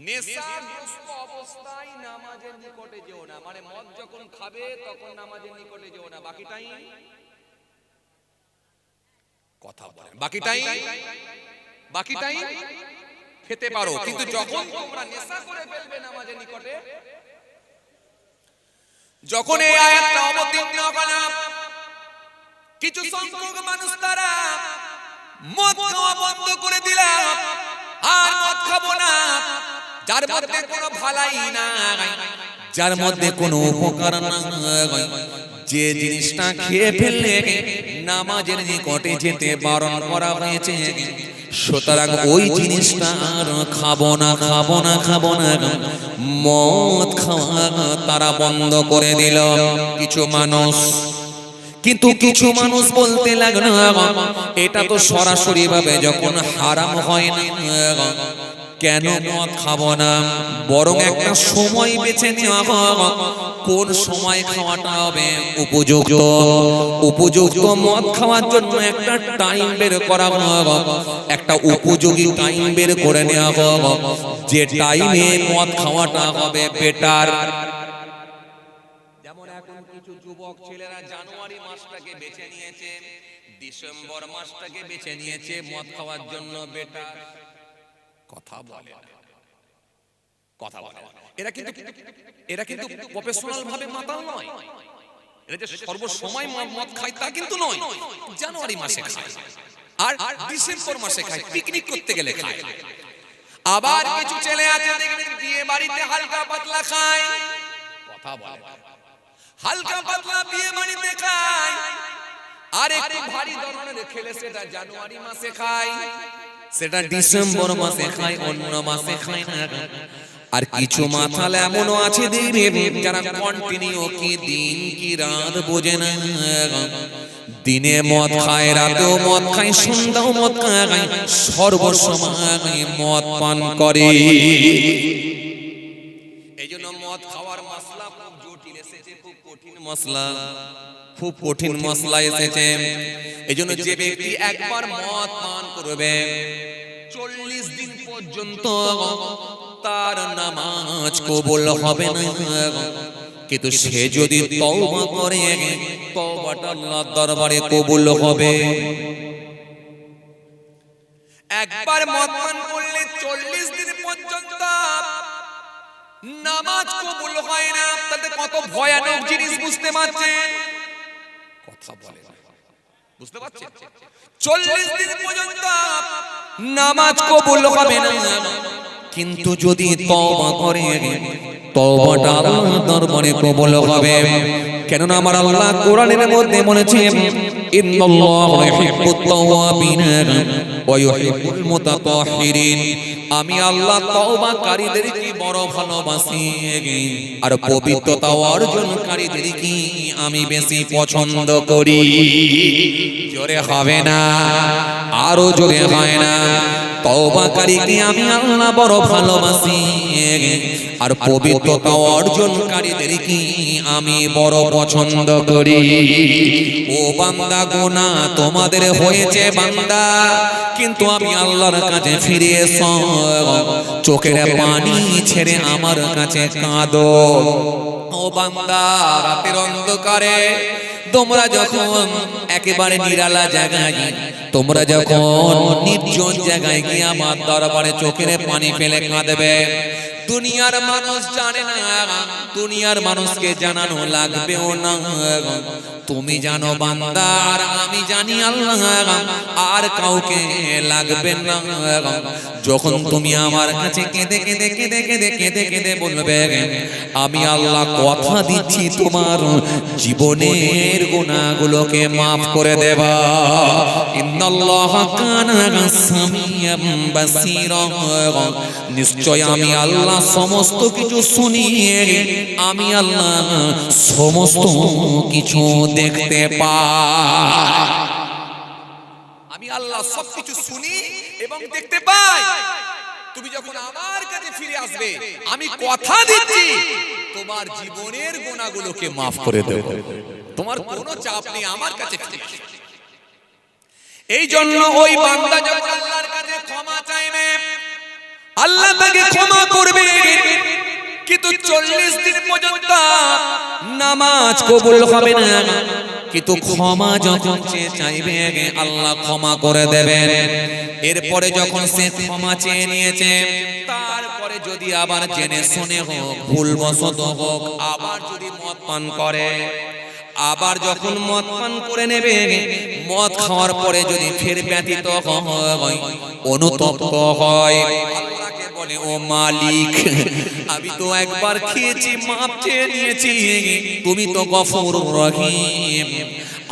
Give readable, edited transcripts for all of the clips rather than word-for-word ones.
নেশাগ্রস্ত অবস্থায় নামাজের নিকটে যেও না, মানে মদ যখন খাবে তখন নামাজের নিকটে যেও না। বাকি টাইম কথা বলেন, বাকি টাইম খেতে পারো, কিন্তু যখন তোমরা নেশা করে ফেলবে নামাজের নিকটে, যখন এই আয়াতটা অবতীর্ণ হলো, কিছু সংখ্যক মানুষ তারা মদ খাওয়া বন্ধ করে দিলাম, আর মদ খাবো না, যার মধ্যে কোনো ভালাই নাই, যার মধ্যে কোনো উপকার নাই, যে জিনিসটা খেয়ে ফেললে নামাজের নিকটে যেতে বারণ করা হয়েছে, সুতরাং ওই জিনিসটা আর খাবো না। মদ খাওয়া তারা বন্ধ করে দিল কিছু মানুষ। কিন্তু কিছু মানুষ বলতে লাগলো, এটা তো সরাসরি ভাবে যখন হারাম হয় না, কেন মদ খাবো না, বরং একটা সময় বেছে নেওয়া হোক, কোন সময় খাওয়াটা হবে উপযুক্ত মদ খাওয়ার জন্য একটা টাইম বের করা হোক, একটা উপযোগী টাইম বের করে নেওয়া হোক, যে টাইমে মদ খাওয়াটা হবে বেটার। যেমন এখন কিছু যুবক ছেলেরা জানুয়ারি মাসটাকে বেছে নিয়েছে, ডিসেম্বর মাসটাকে বেছে নিয়েছে মদ খাওয়ার জন্য বেটার। কথা বলে এরা কিন্তু প্রফেশনাল ভাবে মাতাল নয়, এরা যে সর্বসময় মদ খায় তা কিন্তু নয়। জানুয়ারি মাসে খায় আর ডিসেম্বর মাসে খায়, পিকনিক করতে গেলে খায়। আবার কিছু ছেলে আছে দেখবেন বিয়ে বাড়িতে হালকা পাতলা খায়। কথা বলে হালকা পাতলা বিয়ে বাড়িতে খায়, আর একটু ভারী ধরনের খেলে সেটা জানুয়ারি মাসে খায়, সেটা ডিসেম্বর মাসে খায়, অন্য মাসে খায় না। আর কিছু মাথাল এমনও আছে দেখবেন যারা কন্টিনিউ কি দিন কি রাত বোঝে না, দিনে মদ খায়, রাতেও মদ খায়, সন্ধ্যাও মদ খায়, সর্বসময় মদ পান করে। এই জন্য মদ খাওয়ার মশলা খুব জটিল এসেছে, খুব কঠিন মশলা এসেছে। এই জন্য যে ব্যক্তি একবার মদ পান করবে 40 দিন পর্যন্ত তার নামাজ কবুল হবে না, কিন্তু সে যদি তওবা করে তওবাটা আল্লাহর দরবারে কবুল হবে। একবার মদ পান করলে 40 দিন পর্যন্ত নামাজ কবুল হয় না, তাতে কত ভয়ানক জিনিস বুঝতে পারছেন? কথা বলে বুঝতে পারছেন? 40 দিন পর্যন্ত নামাজ কবুল হবে না, কিন্তু যদি তওবা করে তওবাটা আল্লাহর দরবারে কবুল হবে। কেননা আমার আল্লাহ কোরআনের মধ্যে বলেছেন, ইন্নাল্লাহা ইউহিব্বুত তাওয়াবিনা ওয়া ইউহিব্বুল মুতাতাহহিরিন, আমি আল্লাহ তওবাকারীদেরকে বড় ভালোবাসি, আর পবিত্রতা অর্জনকারীদেরকে আমি বেশি পছন্দ করি। জোরে হবে না, আরো জোরে হয় না। তওবাকারীকে আমি আল্লাহ বড় ভালোবাসি, আর পবিত্রতা অর্জনকারীদেরকে আমি বড় পছন্দ করি। ও বান্দা, গুনাহ তোমাদের হয়েছে বান্দা, কিন্তু আমি আল্লাহর কাছে ফিরে এসো, চোখের পানি ছেড়ে আমার কাছে কাঁদো। ও বান্দা, রাতের অন্ধকারে তোমরা যখন একেবারে নিরালা জায়গায়, তোমরা যখন নির্জন জায়গায় গিয়ে আমার দরবারে চোখের পানি ফেলে কাঁদবে, দুনিয়ার মানুষ জানে না, দুনিয়ার মানুষকে জানানো লাগবেও না, তুমি জানো বান্দা, আর আমি জানি আল্লাহ, আর কাউকে লাগবে না। যখন তুমি আমার কাছে কেঁদে কেঁদে কেঁদে কেঁদে কেঁদে কেঁদে বলবে, আমি আল্লাহ কথা দিচ্ছি তোমার জীবনের গুনাহগুলোকে মাফ করে দেবা। ইন্নাল্লাহা কানা সামিয়াম বাসীরা, নিশ্চয় আমি আল্লাহ সমস্ত কিছু শুনি, আমি আল্লাহ সমস্ত কিছু দেখতে পাই। আমি আল্লাহ সবকিছু শুনি এবং দেখতে পাই। তুমি যখন আমার কাছে ফিরে আসবে, আমি কথা দিচ্ছি তোমার জীবনের গুনাহগুলোকে মাফ করে দেব। তোমার কোনো চাপ নেই, আমার কাছে ফিরে আসবে। এই জন্য ওই বান্দা যখন আল্লাহর কাছে ক্ষমা চাইবে, আল্লাহ তাকে ক্ষমা করবে। কিন্তু 40 দিন পর্যন্ত নামাজ কবুল হবে না, কিন্তু ক্ষমা যখন সে চাইবে আল্লাহ ক্ষমা করে দেবেন। এরপরে যখন সে ক্ষমা চেয়ে নিয়েছে, তারপরে যদি আবার জেনে শুনে হোক, ভুলবশত হোক, আবার যদি মদ পান করে, আবার যখন মদ পান করে নেবে, মদ খাওয়ার পরে যদি ফের ব্যতীত হয়, অনুতপ্ত হয়, আল্লাহকে বলে ও মালিক, আমি তো একবার খেয়েছি, মাপ চেয়ে নিয়েছি, তুমি তো গফুর রহিম,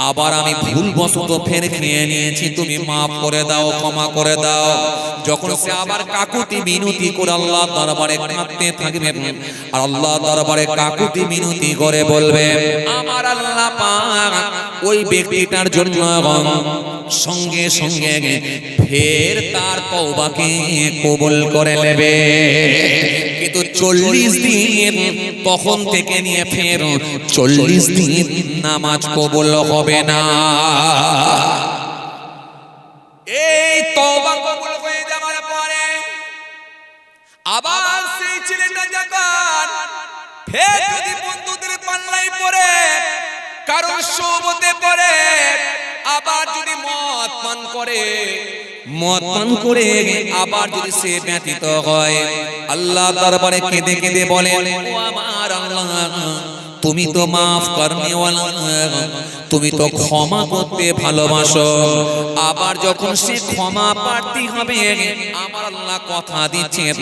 আবার আমি ভুলবশত ফের খেয়ে নিয়েছি, তুমি মাফ করে দাও, ক্ষমা করে দাও। যখন সে আবার কাকুতি মিনতি করে আল্লাহ দরবারে কাঁদতে থাকবে, আর আল্লাহ দরবারে কাকুতি মিনতি করে বলবে, আমার আল্লাহ পাক ওই ব্যক্তিটার জন্য সঙ্গে সঙ্গে ফের তার তওবাকে কবুল করে নেবে। কিন্তু 40 দিন তখন থেকে নিয়ে ফের 40 দিন নামাজ কবুল হবে না। এই তওবা কবুল হয়ে যাওয়ার পরে আবার সেই ছেলেটা যখন ফের যদি বন্ধুদের পাল্লায় পড়ে, কারণ সোবতে পড়ে, আবার যদি মদ পান করে, মদ পান করে আবার যদি সে ব্যতীত হয়, আল্লাহ দরবারে কেঁদে কেঁদে বলেন, ও আমার আল্লাহ, তুমি তো মাফ করনেওয়ালা, তুমি তো ক্ষমা করতে ভালোবাসো। আবার যখন সে ক্ষমা প্রার্থী হবে, আমার আল্লাহ কথা দিচ্ছেন,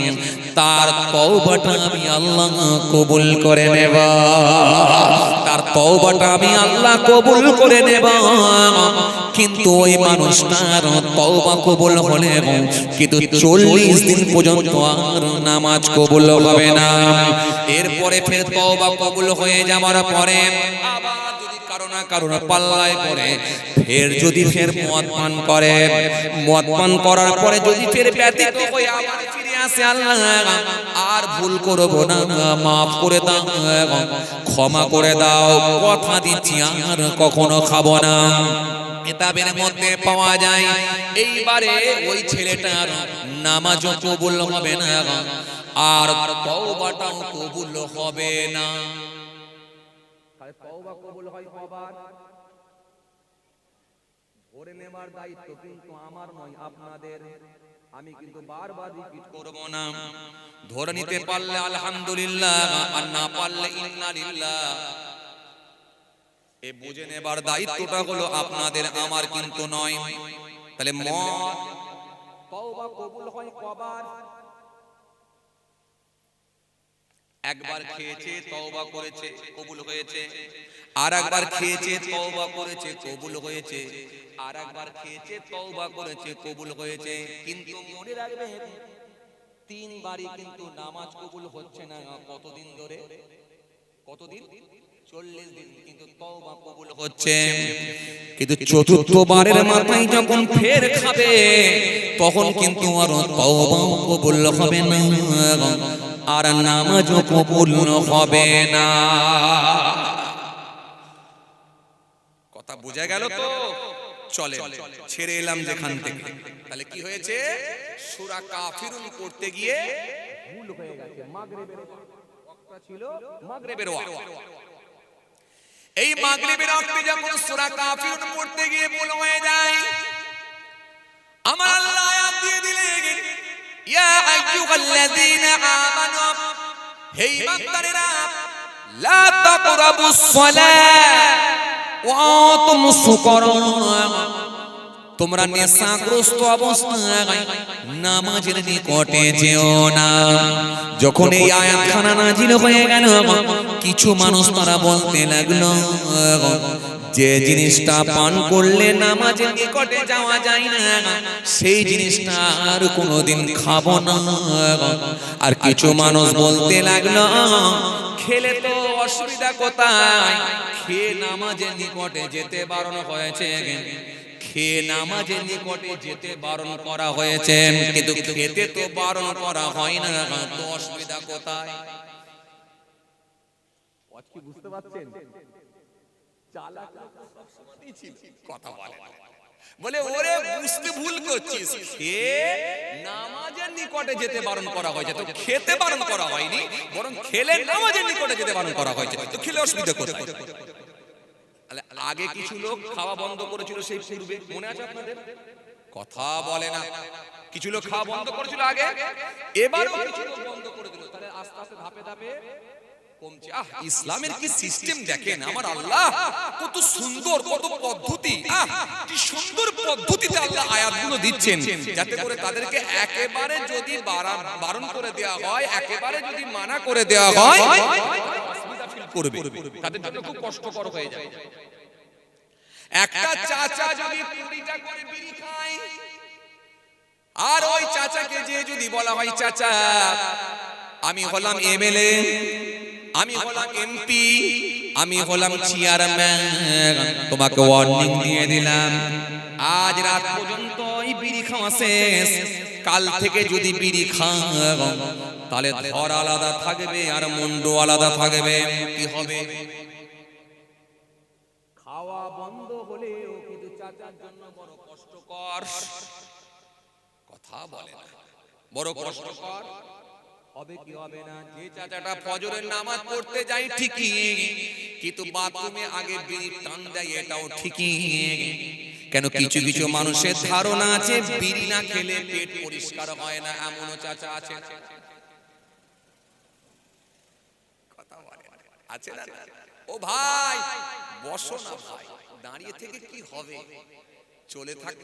তার তওবাটা আমি আল্লাহ কবুল করে নেব, তার তওবাটা আমি আল্লাহ কবুল করে নেব। কিন্তু ওই মানুষটার তওবা কবুল হলে কিন্তু 40 দিন পর্যন্ত আর নামাজ কবুল হবে না। এরপরে ফের তওবা কবুল হয়ে যাওয়ার পরে আবার যদি কারো না কারো পাল্লায় পড়ে, ফের যদি ফের মদ পান করে, মদ পান করার পরে যদি ফের ব্যতীত হয়ে আবার ফিরে আসে, আল্লাহ আর ভুল করব না, মাফ করে দাও, ক্ষমা করে দাও, কথা দিচ্ছি আর কখনো খাবো না। কিতাবের মধ্যে পাওয়া যায় এইবারে ওই ছেলেটার নামাজও কবুল হবে না, আর তওবাটাও কবুল হবে না। তওবা কবুল হয় কবার? ধরে নেবার দায়িত্ব কিন্তু আমার নয়, আপনাদের। আমি কিন্তু বারবার রিপিট করব না। ধরে নিতে পারলে আলহামদুলিল্লাহ, আর না পারলে ইন্না লিল্লাহ। এই বুঝে নেবার দায়িত্বটা হলো আপনাদের, আমার কিন্তু নয়। তাহলে মদ তওবা কবুল হয় কবার? একবার খেয়েছে, তওবা করেছে, কবুল হয়েছে। আর একবার খেয়েছে, তওবা করেছে, কবুল হয়েছে। আর একবার খেয়েছে, তওবা করেছে, কবুল হয়েছে। কিন্তু মনে রাখবেন, 3 বারই কিন্তু নামাজ কবুল হচ্ছে না। কতদিন ধরে? কতদিন? 40 দিন। কিন্তু তওবা কবুল হচ্ছে। কিন্তু চতুর্থবারের মাথায় যখন ফের খাবে, তখন কিন্তু আর তওবা কবুল হবে না, আর নামাজও কবুল হবে না। কথা বোঝা গেল তো? চলে ছেড়ে এলাম যেখান থেকে। তাহলে কি হয়েছে? সূরা কাফিরুন পড়তে গিয়ে ভুল হয়ে গেছে। মাগরিবের ওয়াক্তটা ছিল মাগরিবের ওয়াক্ত। এই মাগরিবের ওয়াক্তে যখন সূরা কাফিরুন পড়তে গিয়ে ভুল হয়ে যায়, আমার আল্লাহ আয়াত দিয়ে দিলেন, ইয়া আইয়ুহাল্লাযীনা আমানু, হে ঈমানদারেরা, লা তাকরাবুস সালাহ ওয়া আনতুম সুকারা, তোমরা নেশাগ্রস্ত অবস্থায় নামাজের নিকটে যেও না। যখন এই আয়াতখানা নাজিল হয়ে গেল, কিছু মানুষ তারা বলতে লাগলো, যে জিনিসটা পান করলে নামাজের নিকটে যাওয়া যায় না, সেই জিনিসটা আর কোনোদিন খাবো না। আর কিছু মানুষ বলতে লাগলো, খেলে তো অসুবিধা কোথায়, খেয়ে নামাজের নিকটে যেতে বারণ হয়েছে, খেয়ে নামাজের নিকটে যেতে বারণ করা হয়েছে, কিন্তু খেতে তো বারণ করা হয় না, তো অসুবিধা কোথায়? কি বুঝতে পারছেন? চালাক কথা বলে। বলে ওরে বুঝতে ভুল করছিস, খেয়ে নামাজের নিকটে যেতে বারণ করা হয়েছে, তো খেতে বারণ করা হয়নি, বরং খেলে নামাজের নিকটে যেতে বারণ করা হয়েছে, তো খেলে অসুবিধা কোথায়? আগে কিছু লোক খাওয়া বন্ধ করেছিল সেই পূর্বে, মনে আছে আপনাদের? কথা বলে না। কিছু লোক খাওয়া বন্ধ করেছিল আগে, এবারও কিছু লোক বন্ধ করে দিল, তাহলে আস্তে আস্তে ধাপে ধাপে কমছে। ইসলামের কি সিস্টেম দেখেন, আমার আল্লাহ কত সুন্দর, কত পদ্ধতি, কি সুন্দর পদ্ধতিতে আল্লাহ আয়াতগুলো দিচ্ছেন, যাতে করে তাদেরকে একেবারে যদি বারণ করে দেওয়া হয়, একেবারে যদি মানা করে দেওয়া হয়, অসুবিধা ফিল করবে, তাদের জন্য খুব কষ্টকর হয়ে যায়। একটা চাচা যদি 20টা করে বিড়ি খায়, আর ওই চাচাকে যে যদি বলা হয়, চাচা আমি হলাম এমএলএ, আমি হলাম এমপি, আমি হলাম চেয়ারম্যান, তোমাকে ওয়ার্নিং দিয়ে দিলাম, আজ রাত পর্যন্ত এই বিড়ি খাওয়া শেষ, কাল থেকে যদি বিড়ি খাও তাহলে ধর আলাদা থাকবে আর মুন্ড আলাদা থাকবে। কি হবে? খাওয়া বন্ধ হলেও কিন্তু চাচার জন্য বড় কষ্টকর। কথা বলে না, বড় কষ্টকর হবে কি হবে না? যে চাচাটা ফজরের নামাজ পড়তে যায় ঠিকই, কিন্তু বাথরুমে আগে বিড়ি টান দেয়, এটাও ঠিকই। কেন? কিছু কিছু মানুষের ধারণা আছে বিড়ি না খেলে পেট পরিষ্কার হয় না, এমনও চাচা আছে। কথা বলে আছে না? ও ভাই বসো না ভাই, দাঁড়িয়ে থেকে কি হবে?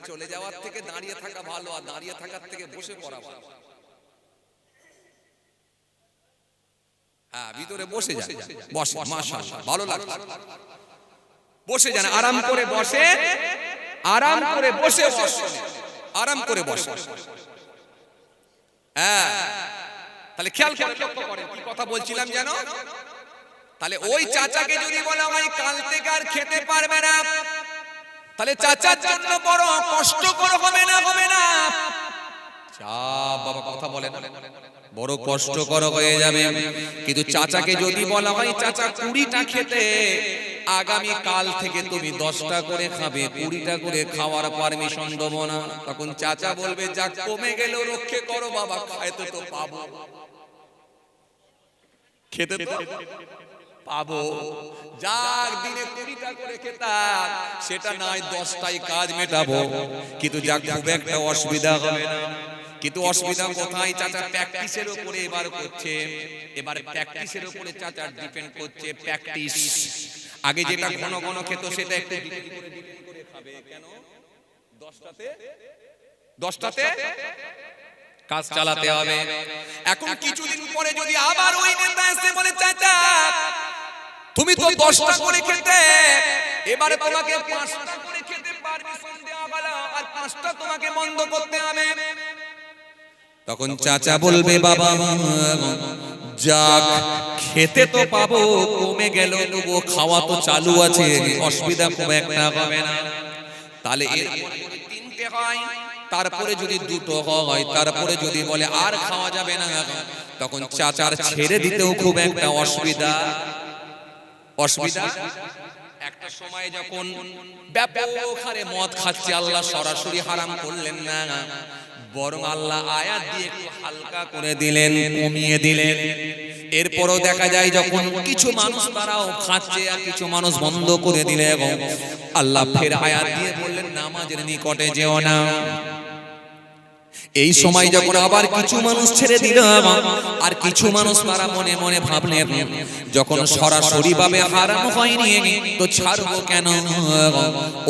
চলে যাওয়ার থেকে দাঁড়িয়ে থাকা ভালো, আর দাঁড়িয়ে থাকার থেকে বসে পড়া ভালো। হ্যাঁ, ভিতরে বসে যান, বসে, মাশাআল্লাহ ভালো লাগছে, বসে যান, আরাম করে বসে, আরাম করে বসে, আরাম করে বসে। হ্যাঁ, তাহলে খেয়াল করে লক্ষ্য করেন কি কথা বলছিলাম জানো? তাহলে ওই চাচাকে যদি বলা হয় কাল থেকে আর খেতে পারবে না, তাহলে চাচার জন্য বড় কষ্টকর হবে না? হবে না? বাবা কথা বলে না, বড় কষ্টকর হয়ে যাবে। কিন্তু চাচাকে যদি বলা হয় চাচা 20টা খেতে, আগামী কাল থেকে তুমি 10টা করে খাবে, 20টা করে খাওয়ার পারমিশন দেবো না, তখন চাচা বলবে যাক কমে গেল, রক্ষে করো বাবা, খাইতে তো পাবো, খেতে তো পাবো, যাক দিনে 20টা করে খেতাম, সেটা নয় 10টাই কাজ মেটাবো, কিন্তু যাক খুব একটা অসুবিধা হবে না। কিন্তু অসুবিধা কোথায়? চাচা প্র্যাকটিসের উপরে এবার করছে, এবার প্র্যাকটিসের উপরে চাচা ডিপেন্ড করছে, প্র্যাকটিস। আগে যেটা ঘন ঘন খেত সেটা একটু করে খাবে, কেন? 10টাতে কাজ চালাতে হবে। এখন কিছুদিন পরে যদি আবার ওই নেতা এসে বলে চাচা তুমি তো 10টা করে খেতে, এবারে তোমাকে 5টা করে খেতে পারমিশন দেওয়া হলো, আর 5টা তোমাকে বন্ধ করতে হবে, তখন চাচা বলবে বাবা যাক খেতে তো পাবো, কমে গেল তবু খাওয়া তো চালু আছে, অসুবিধা খুব একটা হবে না। তাহলে এর 3টে হয়, তারপরে যদি 2টো হয়, তারপরে যদি বলে আর খাওয়া যাবে না, তখন চাচার ছেড়ে দিতেও খুব একটা অসুবিধা। একটা সময় যখন ব্যাপক হারে মদ খাচ্ছে, আল্লাহ সরাসরি হারাম করলেন না, বরং আল্লাহ আয়াত দিয়ে একটু হালকা করে দিলেন, কমিয়ে দিলেন। এরপরও দেখা যায় যখন কিছু মানুষ তারাও খাচ্ছে আর কিছু মানুষ বন্ধ করে দিলে, এবং আল্লাহ ফের আয়াত দিয়ে বললেন নামাজের নিকটে যেও না। এই সময় যখন আবার কিছু মানুষ ছেড়ে দিল, আর কিছু মানুষ তারা মনে মনে ভাবলেন যখন সরাসরি ভাবে হারাম হয়নি তো ছাড়বো কেন,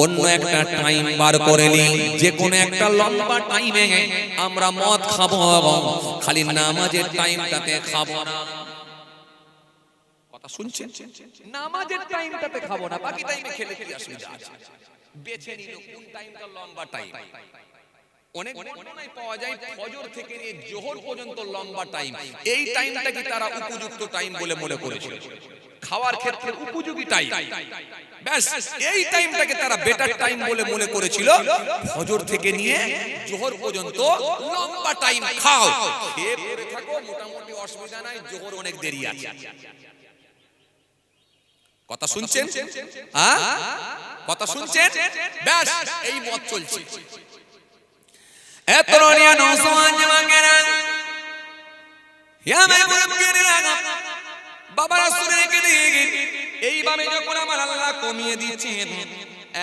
অন্য একটা টাইম বার করে নিই, যে কোনো একটা লম্বা টাইমে আমরা মদ খাবো, খালি নামাজের টাইমটাতে খাবো না। কথা শুনছেন? নামাজের টাইমটাতে খাবো না, বাকি টাইমে খেলে কি অসুবিধা আছে? বেছে নিল কোন টাইমটা লম্বা টাইম। অনেক ঘটনায় পাওয়া যায় ফজর থেকে নিয়ে জোহর পর্যন্ত লম্বা টাইম, এই টাইমটাকে তারা উপযুক্ত টাইম বলে মনে করেছিল, খাওয়ার ক্ষেত্রে উপযোগী টাইম, ব্যাস এই টাইমটাকে তারা বেটার টাইম বলে মনে করেছিল। ফজর থেকে নিয়ে জোহর পর্যন্ত লম্বা টাইম খাও, খেয়ে পড়ে থাকো, মোটামুটি অসুবিধা নাই, জোহর অনেক দেরি আছে। কথা শুনছেন? হ্যাঁ, কথা শুনছেন? ব্যাস এই মত চলছে। এত রনিয়া নওজওয়ান জওয়ানেরা, ইয়া মাহবুবকেরা, বাবারা শুনে গেলে এইভাবে যখন আমার আল্লাহ কমিয়ে দিচ্ছেন,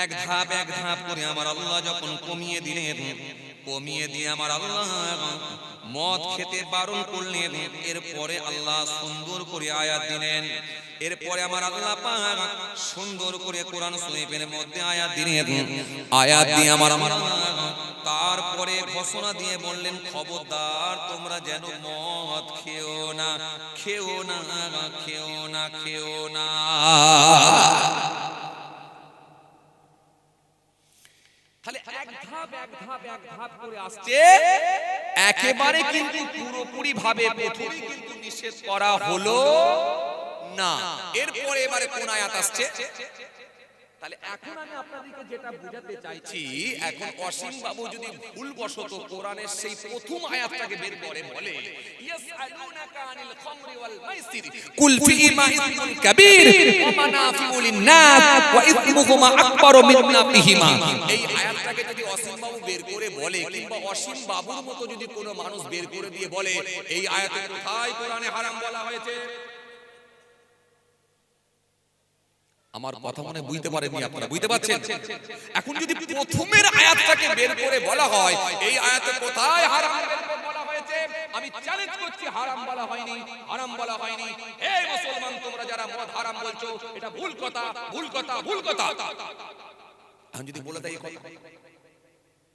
এক ধাপ করে আমার আল্লাহ যখন কমিয়ে দিলেন, কমিয়ে দিয়ে আমার আল্লাহ মদ খেতে বারণ করলেন, এরপরে আল্লাহ সুন্দর করে আয়াত দিলেন। এরপরে আমার আল্লাহ পাক সুন্দর করে কোরআন শরীফের মধ্যে আয়াত দিলেন। আয়াত দিয়ে আমার তারপরে ঘোষণা দিয়ে বললেন, খবরদার তোমরা যেন মদ খেও না, খেও না, খেও না, খেও না। তাহলে এক ধাপ করে আসছে, একেবারে কিন্তু পুরোপুরি ভাবে প্রথমে কিন্তু নিষেধ করা হলো না। এরপরে এবারে কোন আয়াত আসছে? তাহলে এখন আমি আপনাদেরকে যেটা বোঝাতে চাইছি, এখন অসীম বাবু যদি ভুলবশত কোরআনের সেই প্রথম আয়াতটাকে বের করে বলে, ইয়াসআলুনাকা আনিল খামরি ওয়াল মাইসির কুল ফীহিমা ইসমুন কাবীর ওয়া মানাফিউ লিন-নাস ওয়া ইসমুহুমা আকবারু মিন নাফিহিমা, এই আয়াতটাকে যদি অসীম বাবু বের করে বলে, কিংবা অসীম বাবুর মতো যদি কোনো মানুষ বের করে দিয়ে বলে, এই আয়াতে কোথায় কোরআনে হারাম বলা হয়েছে? আমার কথা মনে বুঝতে পারেননি আপনারা, বুঝতে পারছেন? এখন যদি প্রথমের আয়াতটাকে বের করে বলা হয়, এই আয়াতে কোথায় হারাম বলা হয়েছে, আমি চ্যালেঞ্জ করছি হারাম বলা হয়নি, হারাম বলা হয়নি। এই মুসলমান তোমরা যারা মদ হারাম বলছো, এটা ভুল কথা, ভুল কথা, ভুল কথা। এখন যদি বলে দেয় এই কথা,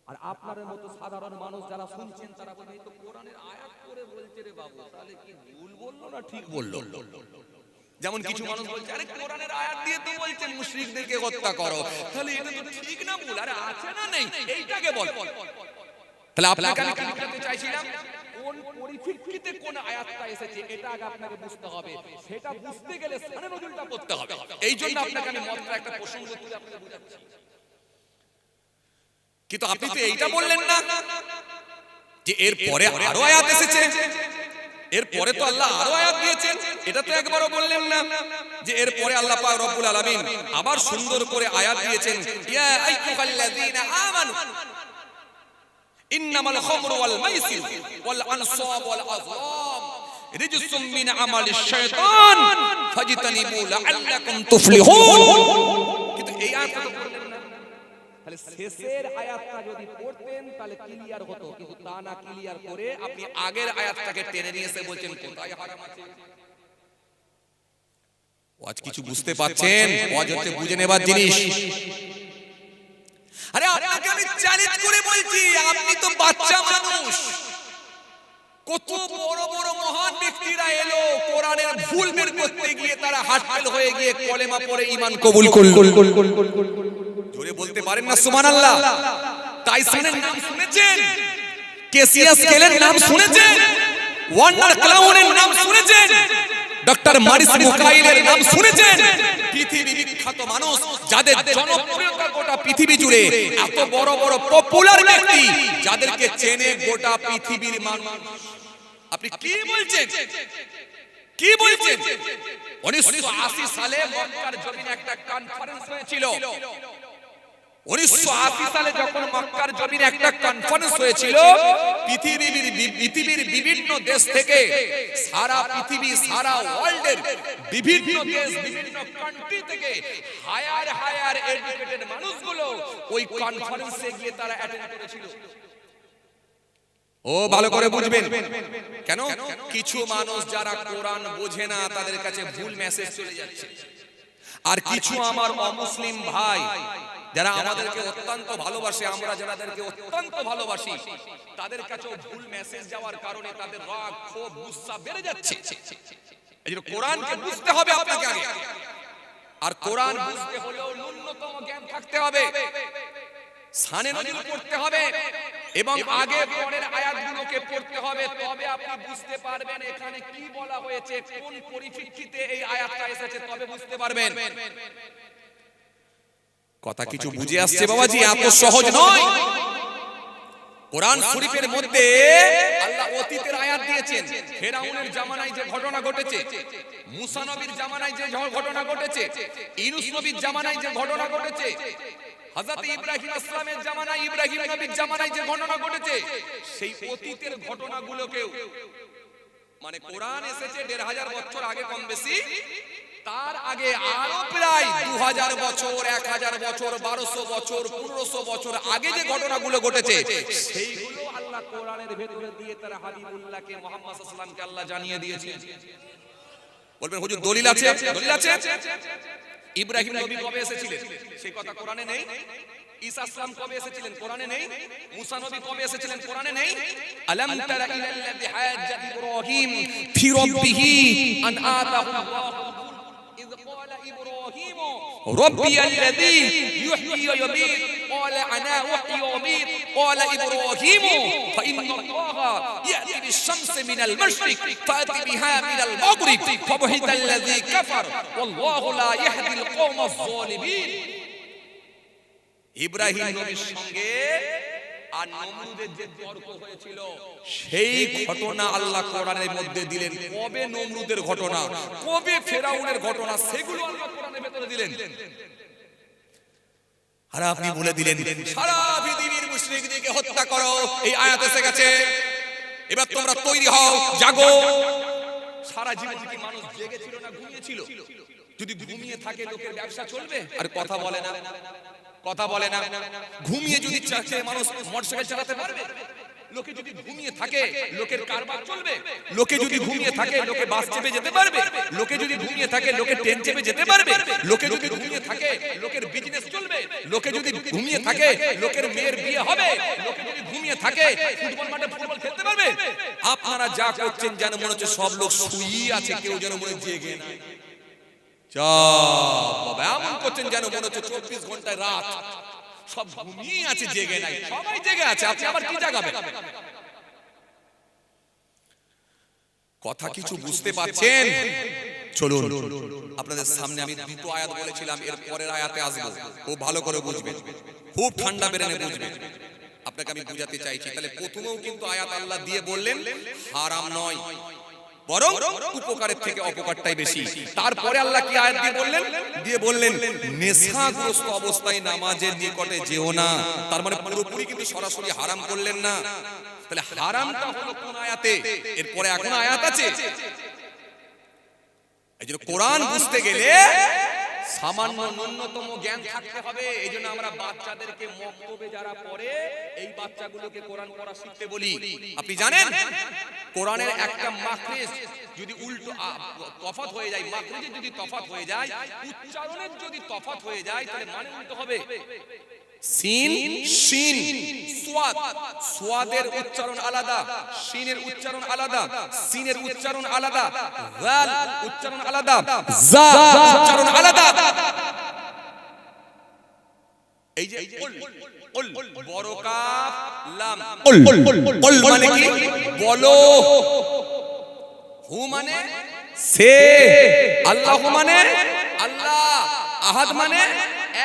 আর আপনাদের মতো সাধারণ মানুষ যারা শুনছেন তারা বলে, তো কোরআনের আয়াত করে বলছে রে বাবু, তাহলে কি ভুল বললো না ঠিক বললো? যেমন কিছু মানুষ বলছে, আরে কোরআনের আয়াত দিয়ে তো বলছেন মুশরিকদেরকে হত্যা করো, তাহলে এটা তো ঠিক না ভুল? আরে আছে না নেই, এইটাকে বল। তাহলে আপনাকে আমি কি বলতে চাইছিলাম, কোন পরিপ্রেক্ষিতে কোন আয়াতটা এসেছে এটা আগে আপনাকে বুঝতে হবে। সেটা বুঝতে গেলে সানে নজরুলটা পড়তে হবে। এই জন্য আপনাকে আমি মতটা একটা প্রসঙ্গ তুলে আপনাকে বোঝাচ্ছি। কিন্তু আপনি তো এইটা বললেন না যে এর পরে আরো আয়াত এসেছে, এরপরে তো আল্লাহ আরো আয়াত দিয়েছেন, এটা তো একবারও বললেন না যে এরপরে আল্লাহ পাক রব্বুল আলামিন আবার সুন্দর করে আয়াত দিয়েছেন, ইয়া আইয়ুহাল্লাযীনা আমানু ইন্নামাল খামরু ওয়াল মাইসির ওয়াল আনসাব ওয়াল আযলাম রিজসুম মিন আমালিশ শাইতান ফাজতানিবু লাআল্লাকুম তুফলিহুন। কিন্তু এই আয়াত তো বললেন না। তাহলে শেষের আয়াতটা যদি পড়তেন তাহলে ক্লিয়ার হতো, কিন্তু তা না ক্লিয়ার করে আপনি আগের আয়াতটাকে টেনে নিয়ে এসে বলছেন কোথায় হারাম আছে। ওয়াজ কিছু বুঝতে পারছেন? ওয়াজ হচ্ছে বুঝে নেবার জিনিস। আরে আপনাকে আমি চ্যালেঞ্জ করে বলছি, আপনি তো বাচ্চা মানুষ। কত বড় বড় মহান ব্যক্তিরা এলো কোরআনের ভুল বের করতে গিয়ে, তারা হাটফেল হয়ে গিয়ে কলেমা পড়ে ঈমান কবুল করলো। জোরে বলতে পারেন না সুবহানাল্লাহ? টাইসনের নাম শুনেছেন? কেসিয়াস স্কেলের নাম শুনেছেন? ওয়ান্ডার ক্লাউনের নাম শুনেছেন? ডক্টর মারিস মুকাইলের নাম শুনেছেন? পৃথিবী বিখ্যাত মানুষ যাদের জনপ্রিয়তা গোটা পৃথিবী জুড়ে, এত বড় বড় পপুলার ব্যক্তি যাদেরকে চেনে গোটা পৃথিবীর মানুষ। আপনি কি বলছেন? কি বলছেন? 1980 সালে মক্কার জমিনে একটা কনফারেন্স হয়েছিল। 1980 সালে যখন মক্কার জমিনে একটা কনফারেন্স হয়েছিল, পৃথিবীর বিভিন্ন দেশ থেকে, সারা পৃথিবী, সারা ওয়ার্ল্ডের বিভিন্ন দেশ, বিভিন্ন কান্ট্রি থেকে হায়ার এডুকেটেড মানুষগুলো ওই কনফারেন্সে গিয়ে তারা অ্যাটেন্ড করেছিল। ও ভালো করে বুঝবেন, কেন কিছু মানুষ যারা কোরআন বোঝে না তাদের কাছে ভুল মেসেজ চলে যাচ্ছে, আর কিছু আমার অমুসলিম ভাই যারা আমাদেরকে অত্যন্ত ভালোবাসে, আমরা যাদেরকে অত্যন্ত ভালোবাসি, তাদের কাছেও ভুল মেসেজ যাওয়ার কারণে তাদের রাগ, ক্ষোভ, গুসা বেড়ে যাচ্ছে। এইজন্য কোরআনকে বুঝতে হবে আপনাকে আগে, আর কোরআন বুঝতে হলেও ন্যূনতম জ্ঞান থাকতে হবে, সানে নজরুল পড়তে হবে, এবং আগে পরের আয়াতগুলোকে পড়তে হবে। তবে আপনি বুঝতে পারবেন এখানে কি বলা হয়েছে, কোন পরিপ্রেক্ষিতে এই আয়াতটা এসেছে, তবে বুঝতে পারবেন। কথা কিছু বুঝে আসছে বাবাজি? এত সহজ নয়। কোরআন শরীফের মধ্যে আল্লাহ অতীতের আয়াত দিয়েছেন। ফেরাউনের জামানায় যে ঘটনা ঘটেছে, মুসা নবীর জামানায় যে ঘটনা ঘটেছে, ইউনূস নবীর জামানায় যে ঘটনা ঘটেছে, হযরত ইব্রাহিম আসলামের জামানায়, ইব্রাহিম নবীর জামানায় যে ঘটনা ঘটেছে, সেই অতীতের ঘটনাগুলোকেও মানে কোরআন এসেছে ১৫০০ বছর আগে কম বেশি, তার আগে আরো প্রায় ২০০০ বছর, ১০০০ বছর, ১২০০ বছর, ১৫০০ বছর আগে যে ঘটনাগুলো ঘটেছে সেইগুলো আল্লাহ কোরআনের ভেতরে দিয়ে তার হাবিবুল্লাহকে মুহাম্মদ সাল্লাল্লাহু আলাইহি ওয়াসাল্লামকে আল্লাহ জানিয়ে দিয়েছেন। বলবেন হুজুর দলিল আছে? দলিল আছে। ইব্রাহিম নবী কবে এসেছিলেন সেই কথা কোরআনে নেই। ঈসা আসলাম কবে এসেছিলেন কোরআনে নেই। মুসা নবী কবে এসেছিলেন কোরআনে নেই। আলাম তারা ইলাল্লাযী হাজ্জা ইব্রাহিম ফি রাব্বিহি আন আতাহু আল্লাহু إذ قال إبراهيم ربي الذي يحيي ويميت قال أنا أحيي وأميت قال إبراهيم فإن الله يأتي بالشمس من المشرق فأتي بها من المغرب فبهت الذي كفر والله لا يهدي القوم الظالمين। ইব্রাহিম নবীর সঙ্গে আর নমরুদের যে তর্ক হয়েছিল সেই ঘটনা আল্লাহ কোরআনের মধ্যে দিলেন। কবে নমরুদের ঘটনা, কবে ফেরাউনের ঘটনা, সেগুলো আল্লাহ কোরআনের ভেতরে দিলেন। আর আপনি বলে দিলেন সারা পৃথিবীর মুশরিকদেরকে হত্যা করো, এই আয়াত এসে গেছে, এবার তোমরা তৈরি হও, জাগো। সারা জীবন কি মানুষ জেগেছিল না ঘুমিয়েছিল? যদি ঘুমিয়ে থাকে লোকের ব্যবসা চলবে? আর কথা বলে না, কথা বলে না। ঘুমিয়ে যদি চাচ্ছে মানুষ মোটরসাইকেল চালাতে পারবে? লোকে যদি ঘুমিয়ে থাকে লোকের কারবার চলবে? লোকে যদি ঘুমিয়ে থাকে লোকে বাস চেপে যেতে পারবে? লোকে যদি ঘুমিয়ে থাকে লোকে ট্রেন চেপে যেতে পারবে? লোকে যদি ঘুমিয়ে থাকে লোকের বিজনেস চলবে? লোকে যদি ঘুমিয়ে থাকে লোকের মেয়ের বিয়ে হবে? লোকে যদি ঘুমিয়ে থাকে ফুটবল মাঠে ফুটবল খেলতে পারবে? আপনারা যা করছেন যেন মনে হচ্ছে সব লোক শুয়ে আছে, কেউ যেন মনে জেগে না। বাবা এমন করছেন যেন মনে হচ্ছে ২৪ ঘন্টায় রাত, সব ঘুমিয়ে আছে, জেগে নাই। সবাই জেগে আছে, আপনি আবার কি জাগাবেন? কথা কিছু বুঝতে পারছেন? চলুন আপনাদের সামনে আমি দুটো আয়াত বলেছিলাম, এর পরের আয়াতে আসবো, খুব ভালো করে বুঝবেন, খুব ঠান্ডা বেরেনে বুঝবেন। আপনাকে আমি বুঝাতে চাইছি। তাহলে প্রথমেও কিন্তু আয়াত আল্লাহ দিয়ে বললেন হারাম নয়, বরং উপকারের থেকে অপকারটাই বেশি। তারপরে আল্লাহ কি আয়াত দিয়ে বললেন নেশাগ্রস্ত অবস্থায় নামাজের নিকটে যেও না। তার মানে পুরোপুরি কিন্তু সরাসরি হারাম করলেন না। তাহলে হারামটা হলো কোন আয়াতে? এরপরে এখন আয়াত আছে। এইজন্য কোরআন বুঝতে গেলে সামান্য ন্যূনতম জ্ঞান থাকতে হবে। এইজন্য আমরা বাচ্চাদেরকে মক্তবে যারা পড়ে এই বাচ্চাগুলোকে কোরআন পড়া শিখতে বলি। আপনি জানেন কোরআনের একটা মাখরিজ যদি উল্টো তফাৎ হয়ে যায়, মাখরিজে যদি তফাৎ হয়ে যায়, উচ্চারণের যদি তফাৎ হয়ে যায়, তাহলে মানে উল্টো হবে। সিন শিন সোয়াদ, সোয়াদের উচ্চারণ আলাদা, শিনের উচ্চারণ আলাদা, সিনের উচ্চারণ আলাদা, জাল উচ্চারণ আলাদা, জা উচ্চারণ আলাদা। এই যে উল বড় কাফ লাম, উল মানে কি? বলো। হু মানে সে, আল্লাহু মানে আল্লাহ, আহাদ মানে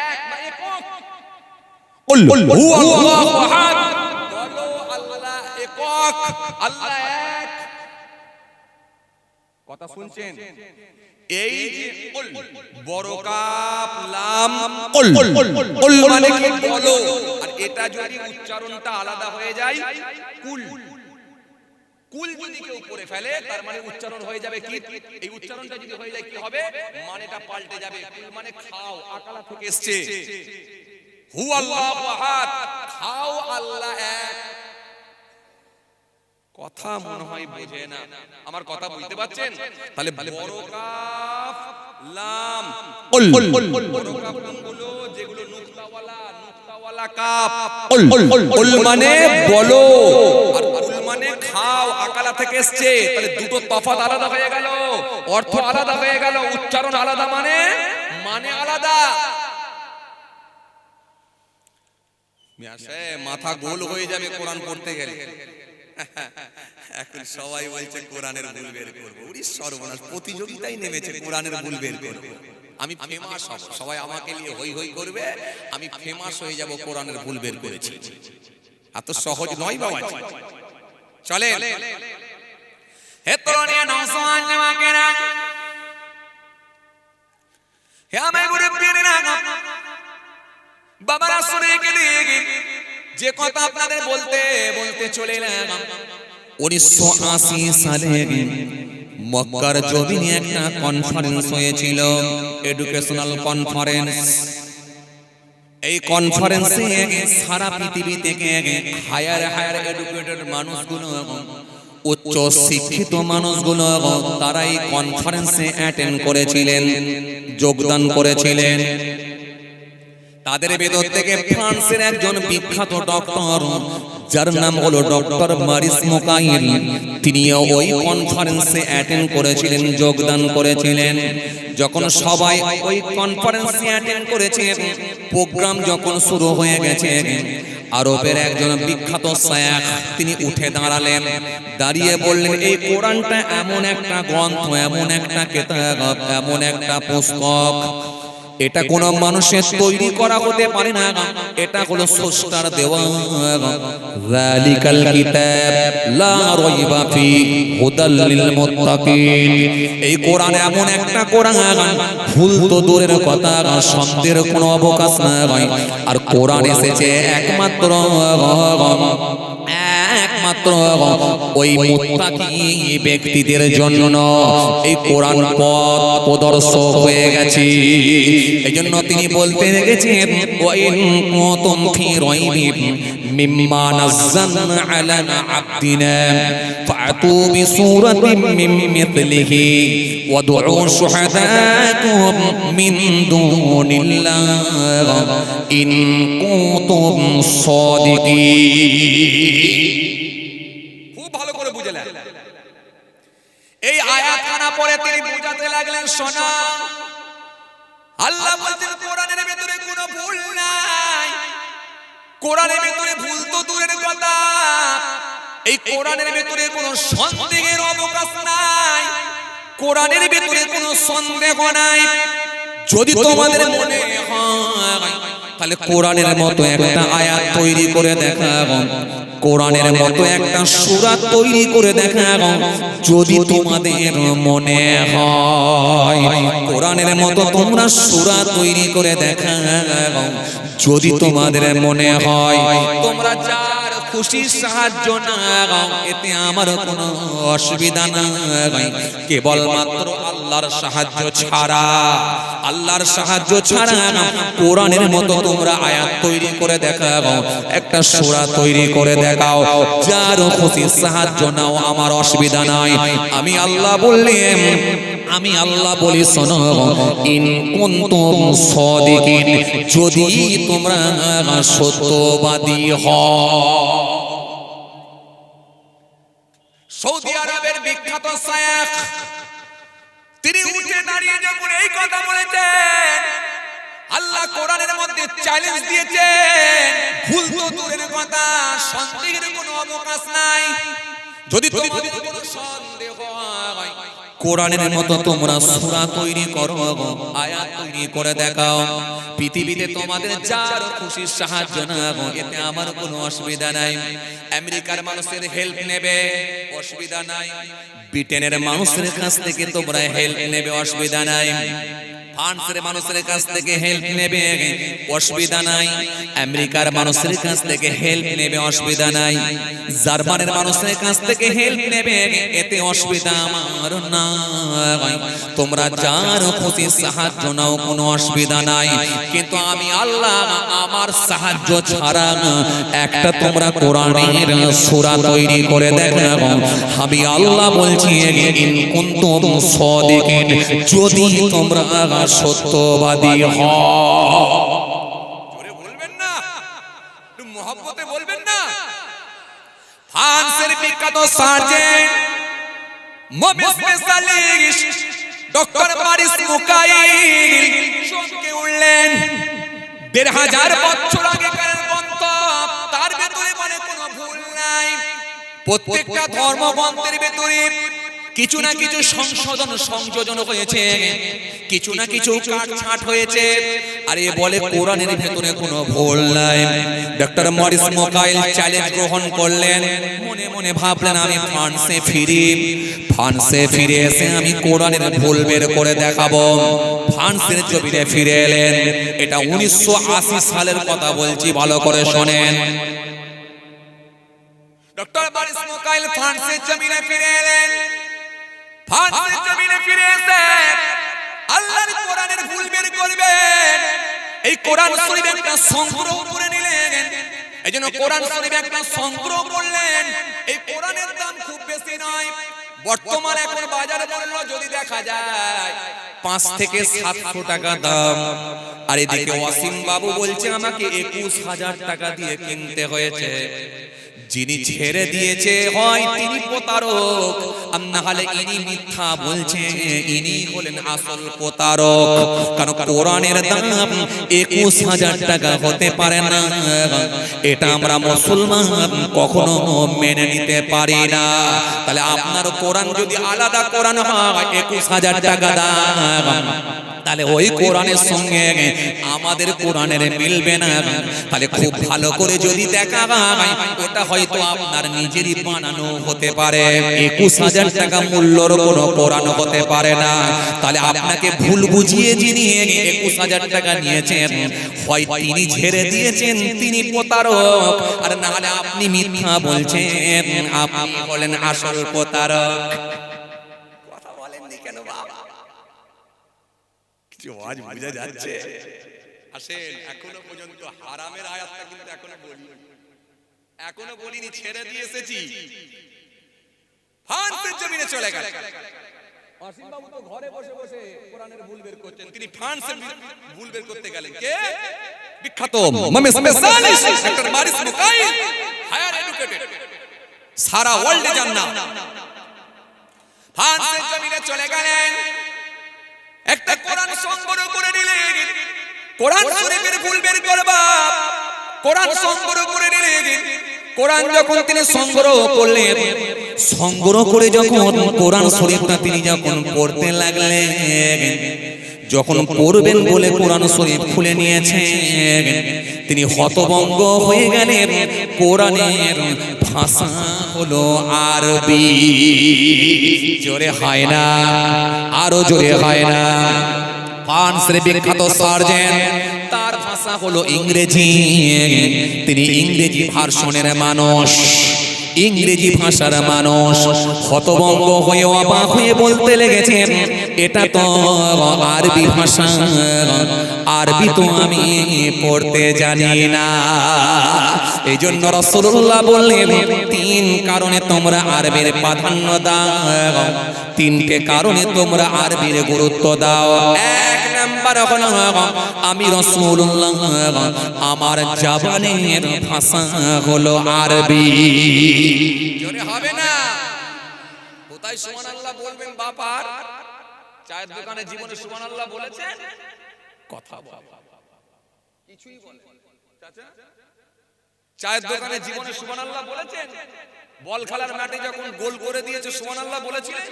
এক বা একক। কুল হু আল্লাহু আহাদ, বলো আল্লাহ একক, আল্লাহ এক। কথা শুনছেন? এই যে কুল বড় কাফ লাম কুল, কুল মানে কি? বলো। আর এটা যদি উচ্চারণটা আলাদা হয়ে যায় কুল, কুল যদি কেউ করে ফেলে তার মানে উচ্চারণ হয়ে যাবে কি? এই উচ্চারণটা যদি হয়ে যায় কি হবে? মানেটা পাল্টে যাবে। কুল মানে খাও, আকালা থেকে এসেছে। হু আল্লাহু আহাদ, খাও আল্লাহ এক। কথা মনে হয় বোঝে না, আমার কথা বুঝতে পারছেন? তাহলে বড় কাফ লাম কুল, বড় কাফ গুলো যেগুলো নুক্তাওয়ালা কাফ, কুল মানে বলো, আর কুল মানে খাও, আকালা থেকে এসেছে। তাহলে দুটো তফাৎ আলাদা হয়ে গেল, অর্থ আলাদা হয়ে গেল, উচ্চারণ আলাদা, মানে আলাদা। মাথা গোল হয়ে যাবে কোরআন পড়তে গেলে। এখন সবাই বলছে কোরআনের ভুল বের করবো। ওরে সর্বনাশ, প্রতিযোগিতায় নেমেছে কোরআনের ভুল বের করবো। আমি ফেমাস হব, সবাই আমাকে নিয়ে হই হই করবে, আমি ফেমাস হয়ে যাব কোরআনের ভুল বের করেছি। এত সহজ নয় বাবা, চলে। হে তরুণী নওজোয়ান যুবকেরা, হে আমার মুরব্বিরা, বাবারা শুনে গেলেন যে কথা আপনাদের বলতে বলতে চলে এলাম। 1980 সালে মক্কার জমিনে একটা কনফারেন্স হয়েছিল, এডুকেশনাল কনফারেন্স। এই কনফারেন্সে সারা পৃথিবী থেকে হায়ার এডুকেটেড মানুষগুলো, উচ্চ শিক্ষিত মানুষগুলো, তারা এই কনফারেন্সে অ্যাটেন্ড করেছিলেন, যোগদান করেছিলেন। তাদের ভেতর থেকে ফ্রান্সের একজন বিখ্যাত ডক্টর, যার নাম হলো ডক্টর মারিস মোকাইল, তিনিও ওই কনফারেন্সে অ্যাটেন্ড করেছিলেন, যোগদান করেছিলেন। যখন সবাই ওই কনফারেন্সে অ্যাটেন্ড করেছে, প্রোগ্রাম যখন শুরু হয়ে গেছে, আরবের একজন বিখ্যাত শায়খ তিনি উঠে দাঁড়ালেন, দাঁড়িয়ে বললেন, এই কোরআনটা এমন একটা গ্রন্থ, এমন একটা কিতাব, এমন একটা পুস্তক, এটা কোন মানুষের তৈরি করা হতে পারে না, এটা হলো স্রষ্টার দেওয়া। যালিকাল কিতাব লা রাইবা ফি হুদাল লিল মুত্তাকিন। এই কোরআন এমন একটা কোরআন, ভুল তো দূরের কথা, সন্দেহের কোনো অবকাশ নাই। আর কোরআন এসেছে একমাত্র ওই মুত্তাকি ব্যক্তিদের জন্য। এই কোরআন পথ প্রদর্শক হয়ে গেছে। এজন্য তিনি বলতে গেছেন, ওয়াইন কুনতুম ফি রাইবিন মিম্মা নাযালনা আলা আবদিনা ফাতু বিসূরাতিন মিন মিথলিহি ওয়াদউ শুহাদাকুম মিন দুনিল্লাহ ইন কুনতুম সাদিকিন। খুব ভালো করে বুঝলেন। এই আয়াতখানা পড়ে তিনি বুঝাতে লাগলেন, শোনা, আল্লাহ বলছেন কোরআনের ভিতরে কোনো ভুল নাই। কোরআনের ভিতরে ভুল তো দূরের কথা, এই কোরআনের ভিতরে কোনো সন্দেহের অবকাশ নাই, কোরআনের ভিতরে কোনো সন্দেহ নাই। যদি তোমাদের মনে হয় তাহলে কোরআনের মতো একটা আয়াত তৈরি করে দেখাবো, কোরআনের মতো একটা সূরা তৈরি করে দেখাবো। যদি তোমাদের মনে হয় কোরআনের মতো তোমরা সূরা তৈরি করে দেখাবো, যদি তোমাদের মনে হয় তোমরা যার খুশি সাহায্য নাও, এতে আমার কোনো অসুবিধা নাই। কেবলমাত্র আল্লাহর সাহায্য ছাড়া, আল্লাহর সাহায্য ছাড়া কোরআনের মতো তোমরা আয়াত তৈরি করে দেখাও, একটা সূরা তৈরি করে দেখাও, যার খুশি সাহায্য নাও, আমার অসুবিধা নাই। আমি আল্লাহ বললাম, আমি আল্লাহ বলি, শোনো, ইন কুনতুম সাদিকিন, যদি তোমরা সত্যবাদী হও। সৌদি আরবের বিখ্যাত শায়খ তিনি উঠে দাঁড়িয়ে যখন এই কথা বলেছেন, আল্লাহ কোরআনের মধ্যে চ্যালেঞ্জ দিয়েছেন, ভুল তো দূরের কথা, সন্দেহের কোনো অবকাশ নাই। যদি তোমাদের কোনো সন্দেহ হয়, কোরআনের মতো তোমরা সূরা তৈরি করো, আয়াত তৈরি করে দেখাও। পৃথিবীতে তোমাদের যার খুশি সাহায্য নাও, এতে আমার কোনো অসুবিধা নাই। আমেরিকার মানুষের হেল্প নেবে, অসুবিধা নাই। ব্রিটেনের মানুষের কাছ থেকে তোমরা হেল্প নেবে, অসুবিধা নাই। ফ্রান্সের মানুষের কাছ থেকে হেল্প নেবে, অসুবিধা নাই। আমেরিকার মানুষের কাছ থেকে হেল্প নেবে, অসুবিধা নাই। জার্মানির মানুষের কাছ থেকে হেল্প নেবে, এতে অসুবিধা আমার নাই। তোমরা যার খুশি সাহায্য নাও, কোনো অসুবিধা নাই। কিন্তু আমি আল্লাহ আমার সাহায্য ছাড়া একটা তোমরা কোরআনের সূরা তৈরি করে দেখাও। আমি আল্লাহ বলছি, ইন কুনতুম সাদিকিন, যদি তোমরা সত্যবাদী হও। জোরে বলবেন না, একটু মহব্বতে বলবেন না। ফ্রান্সের বিখ্যাত সার্জন মোমেস স্পেশালিস্ট ডক্টর মারিস মোকাইল সঙ্গে উঠলেন। ১৫০০ বছর আগেকার গ্রন্থ, তার ভেতরে মানে কোনো ভুল নাই। প্রত্যেকটা ধর্মগ্রন্থের ভেতরে কিছু না কিছু সংশোধন সংযোজন হয়েছে, কিছু না কিছু কাটছাঁট হয়েছে। আর এ বলে কোরআনের ভেতরে কোনো ভুল নাই। ডক্টর মরিস মোকাইল চ্যালেঞ্জ গ্রহণ করলেন, মনে মনে ভাবলেন আমি ফ্রান্সে ফিরে এসে আমি কোরআনের ভুল বের করে দেখাবো। ফ্রান্সের জমিনে ফিরে এলেন। এটা 1980 সালের কথা বলছি, ভালো করে শোনেন। ডক্টর মরিস মোকাইল ফ্রান্সের জমিনে ফিরে এলেন। ফ্রান্সের জমিনে ফিরে এসে আল্লাহর কোরআনের ভুল বের করবেন। এই কোরআন শরীফ একটা সংগ্রহ করে নিলেন। এইজন্য কোরআন শরীফ একটা সংগ্রহ করলেন। এই কোরআনের দাম খুব বেশি নয়, বর্তমানে এখন বাজারে মূল্য যদি দেখা যায় 5 থেকে 700 টাকা দাম। আর এদিকে ওয়াসিম বাবু বলছে আমাকে 21,000 টাকা দিয়ে কিনতে হয়েছে। যিনি ছেড়ে দিয়েছে হয় তিনি প্রতারক, আর না হলে ইনি মিথ্যা বলছে, ইনি হলেন আসল প্রতারক। কারণ কোরআনের দাম 21,000 টাকা হতে পারে না, এটা আমরা মুসলমান কখনো মেনে নিতে পারি না। তাহলে আপনার কোরআন যদি আলাদা কোরআন হয় 21,000 টাকা দাম, তাহলে ওই কোরআনের সঙ্গে আমাদের কোরআনের মিলবে না। তাহলে খুব ভালো করে যদি দেখা হয় ওটা হয়তো আপনার নিজেরই বানানো হতে পারে, 21,000 টাকা মূল্যর কোনো কোরআন হতে পারে না। তাহলে আপনাকে ভুল বুঝিয়ে যিনি 21,000 টাকা নিয়েছেন, হয় তিনি ঝেড়ে দিয়েছেন, তিনি প্রতারক, আর না হলে আপনি মিথ্যা বলছেন, আপনি বলেন আসল প্রতারক। কথা বলেননি কেন বাবা? আজ বোঝা যাচ্ছে? আসেন, এখনো পর্যন্ত হারামের আয়াতটা কিন্তু এখনো বলিনি, ছেড়ে দিয়ে এসেছি। ফ্রান্সের জমিনে চলে গেল। ওয়াসিম বাবু তো ঘরে বসে বসে কোরআনের ভুল বের করতেন, তিনি ফ্রান্সের ভুল বের করতে গেলেন। কে? বিখ্যাত স্পেশালিস্ট ডক্টর মরিস মোকাইল, হায়ার এডুকেটেড, সারা ওয়ার্ল্ডে জান না। ফ্রান্সের জমিনে চলে গেলেন, একটা কোরআন সংগ্রহ করে নিলেন। কোরআন শরীফের ভুল বের করবা, কোরআন সংগ্রহ করে নিলেন। কোরআন যখন তিনি সংগ্রহ করলেন, সংগ্রহ করে যখন কোরআন শরীফটা তিনি যখন পড়তে লাগলেন, যখন পড়বেন বলে কোরআন শরীফ খুলে নিয়েছেন, তিনি হতভম্ব হয়ে গেলেন। কোরআনের ভাষা হলো আরবি। জোরে হয় না, আরো জোরে হয় না। ফ্রান্সের বিখ্যাত সার্জেন, তার ভাষা হলো ইংরেজি। তিনি ইংরেজি ভার্সনের মানুষ, ইংরেজি ভাষার মানুষ। হতভম্ব হয়ে অবাক হয়ে বলতে লেগেছেন, এটা তো আরবি ভাষা, আরবি তো আমি পড়তে জানি না। এই জন্য রাসূলুল্লাহ বললেন, 3 কারণে তোমরা আরবির প্রাধান্য দাও, 3টে কারণে তোমরা আরবির গুরুত্ব দাও। 1 নাম্বার হলো আমি রাসূলুল্লাহ, আমার জবানের ভাষা হলো আরবি। জোরে হবে না? কোথায় সুবহানাল্লাহ বলবেন বাপার? চায়ের দোকানে জীবনে সুবহানাল্লাহ বলেছেন? কথা বল, কিছুই বলেন। চাচা, চায়ের দোকানে জীবনে সুবহানাল্লাহ বলেছেন? বল খেলার মাঠে যখন গোল করে দিয়েছে সুবহানাল্লাহ বলেছিলেন?